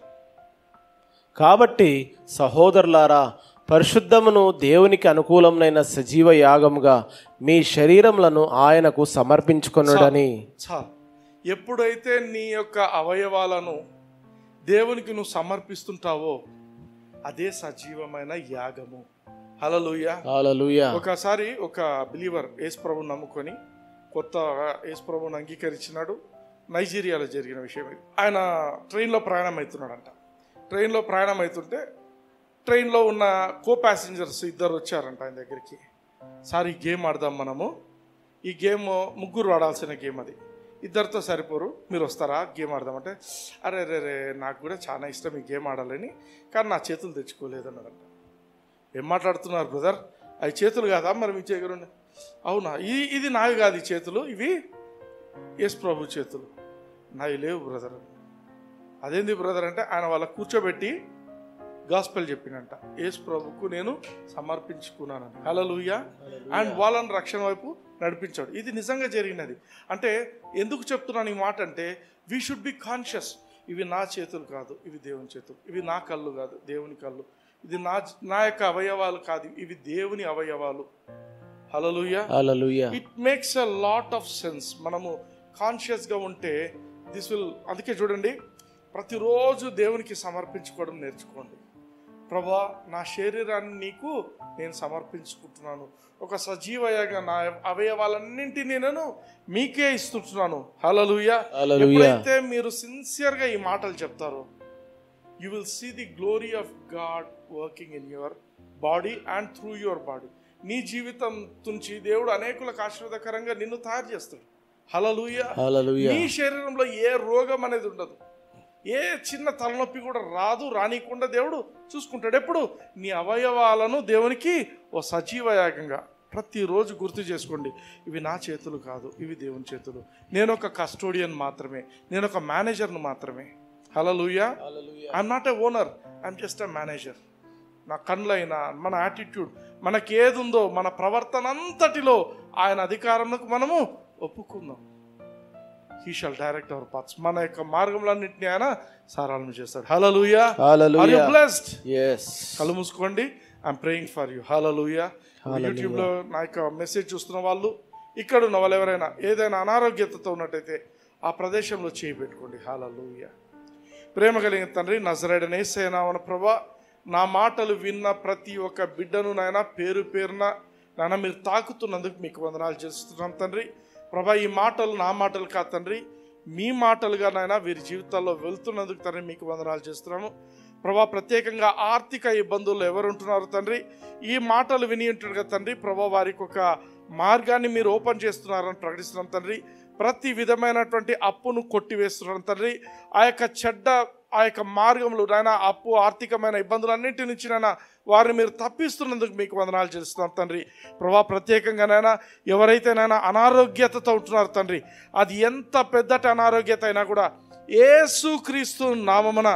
కాబట్టి సహోదరులారా, పరిశుద్ధమును దేవునికి అనుకూలమైన సజీవ యాగముగా మీ శరీరములను ఆయనకు సమర్పించుకొనుడని.
ఎప్పుడైతే నీ యొక్క అవయవాలను దేవునికి నువ్వు సమర్పిస్తుంటావో అదే సజీవమైన యాగము. హల్లెలూయా.
హల్లెలూయా.
ఒకసారి ఒక బిలీవర్ యేసు ప్రభువుని నమ్ముకొని కొత్తగా యేసు ప్రభువుని అంగీకరించినాడు. నైజీరియాలో జరిగిన విషయం ఇది. ఆయన ట్రైన్లో ప్రయాణం అవుతున్నాడంట. ట్రైన్లో ప్రయాణం అవుతుంటే ట్రైన్లో ఉన్న కో ప్యాసింజర్స్ ఇద్దరు వచ్చారంట ఆయన దగ్గరికి. సార్, ఈ గేమ్ ఆడదాం మనము. ఈ గేమ్ ముగ్గురు ఆడాల్సిన గేమ్, అది ఇద్దరితో సరిపోరు, మీరు వస్తారా గేమ్ ఆడదామంటే, అరే రే నాకు కూడా చాలా ఇష్టం ఈ గేమ్ ఆడాలని, కానీ నా చేతులు తెచ్చుకోలేదన్నాడంట. ఏం మాట్లాడుతున్నారు బ్రదర్, అవి చేతులు కాదా మరి మీ దగ్గర? అవునా, ఇది నావి కాదు, ఈ చేతులు ఇవి యేసు ప్రభు చేతులు, నావి లేవు బ్రదర్. అదేంది బ్రదర్ అంటే ఆయన వాళ్ళ కూర్చోబెట్టి గాస్పెల్ చెప్పినంట, యేసు ప్రభుకు నేను సమర్పించుకున్నానని. హల్లెలూయా. అండ్ వాళ్ళని రక్షణ వైపు నడిపించాడు. ఇది నిజంగా జరిగినది. అంటే ఎందుకు చెప్తున్నాను ఈ మాట అంటే, వీ షుడ్ బి కాన్షియస్. ఇవి నా చేతులు కాదు, ఇవి దేవుని చేతులు. ఇవి నా కళ్ళు కాదు, దేవుని కళ్ళు. ఇది నా యొక్క అవయవాలు కాదు, ఇవి దేవుని అవయవాలు. Hallelujah.
Hallelujah.
It makes a lot of sense. మనము కాన్షియస్గా ఉంటే దిస్ విల్. అందుకే చూడండి, ప్రతిరోజు దేవునికి సమర్పించుకోవడం నేర్చుకోండి. ప్రభా, నా శరీరాన్ని నీకు నేను సమర్పించుకుంటున్నాను, ఒక సజీవయాగా నా అవయవాలన్నింటినీ నేను మీకే ఇస్తున్నాను. హల్లెలూయా. ఎప్పుడైతే మీరు సిన్సియర్గా ఈ మాటలు చెప్తారో, you will see the glory of God working in your body and through your body. నీ జీవితం నుంచి దేవుడు అనేకులకు ఆశీర్వాదకరంగా నిన్ను తయారు చేస్తాడు. హల్లెలూయా. నీ శరీరంలో ఏ రోగం అనేది ఉండదు, ఏ చిన్న తలనొప్పి కూడా రాదు, రానికుండా దేవుడు చూసుకుంటాడు. ఎప్పుడు నీ అవయవాలను దేవునికి ఓ సజీవయాగంగా ప్రతిరోజు గుర్తు చేసుకోండి, ఇవి నా చేతులు కాదు, ఇవి దేవుని చేతులు. నేను ఒక కస్టోడియన్ మాత్రమే, నేను ఒక మేనేజర్ను మాత్రమే. Hallelujah. I'm not a owner, I'm just a manager. నా కళ్ళైనా మన యాటిట్యూడ్, మనకి ఏది ఉందో మన ప్రవర్తన అంతటిలో ఆయన అధికారంలో మనము ఒప్పుకుందాం. He shall direct our paths. మన యొక్క మార్గములన్నింటినీ ఆయన సారాలను చేస్తాడు. Hallelujah. Are you blessed?
yes.
కళ్ళు మూసుకోండి. I'm praying for you. Hallelujah. యూట్యూబ్లో నా యొక్క మెసేజ్ చూస్తున్న వాళ్ళు, ఇక్కడ ఉన్న వాళ్ళు ఎవరైనా ఏదైనా అనారోగ్యతతో ఉన్నట్టయితే ఆ ప్రదేశంలో చేయి పెట్టుకోండి. హల్లెలూయా. ప్రేమ కలిగిన తండ్రి, నజరేయుడైన యేసయ్య నామమున ప్రభువా, నా మాటలు విన్న ప్రతి ఒక్క బిడ్డను నాయన పేరు పేరున నాయన మీరు తాకుతున్నందుకు మీకు వందనాలు చేస్తున్నాం తండ్రి. ప్రభా, ఈ మాటలు నా మాటలు కాదు తండ్రి, మీ మాటలుగా నాయన వీరి జీవితాల్లో వెళ్తున్నందుకు తండ్రి మీకు వందనాలు చేస్తున్నాము. ప్రభా, ప్రత్యేకంగా ఆర్థిక ఇబ్బందుల్లో ఎవరు ఉంటున్నారు తండ్రి, ఈ మాటలు విని ఉంటున్నారు కదా తండ్రి. ప్రభా, వారికి ఒక మార్గాన్ని మీరు ఓపెన్ చేస్తున్నారని ప్రకటిస్తున్నాం తండ్రి. ప్రతి విధమైనటువంటి అప్పును కొట్టివేస్తున్నాం తండ్రి. ఆ యొక్క చెడ్డ ఆ యొక్క మార్గంలో నాయన అప్పు, ఆర్థికమైన ఇబ్బందులన్నింటి నుంచి నాయన వారిని మీరు తప్పిస్తున్నందుకు మీకు వందనాలు చేస్తున్నాం తండ్రి. ప్రభా, ప్రత్యేకంగా నాయన ఎవరైతే నాయన అనారోగ్యతతో ఉంటున్నారు తండ్రి, అది ఎంత పెద్దటి అనారోగ్యత అయినా కూడా యేసుక్రీస్తు నామమున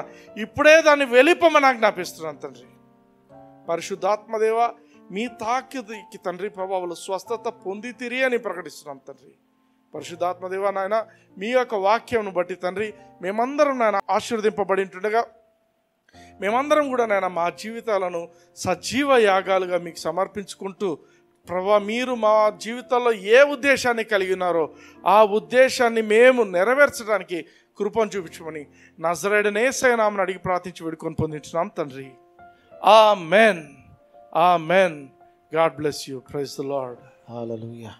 ఇప్పుడే దాన్ని వెళ్ళిపోమని ఆజ్ఞాపిస్తున్నాను తండ్రి. పరిశుద్ధాత్మదేవ, మీ తాకిదికి తండ్రి ప్రభావాలు స్వస్థత పొందితిరి అని ప్రకటిస్తున్నాం తండ్రి. పరిశుద్ధాత్మదేవ నాయన, మీ యొక్క వాక్యంను బట్టి తండ్రి మేమందరం నాయన ఆశీర్వదింపబడి ఉంటుండగా, మేమందరం కూడా నాయన మా జీవితాలను సజీవ యాగాలుగా మీకు సమర్పించుకుంటూ ప్రభా, మీరు మా జీవితాల్లో ఏ ఉద్దేశాన్ని కలిగి ఉన్నారో ఆ ఉద్దేశాన్ని మేము నెరవేర్చడానికి కృపను చూపించమని నజరేయుడైన యేసయ్య నామమున అడిగి ప్రార్థించి వేడుకొని పొందించున్నాం తండ్రి. Amen. Amen. God bless you. Praise the Lord.
Hallelujah.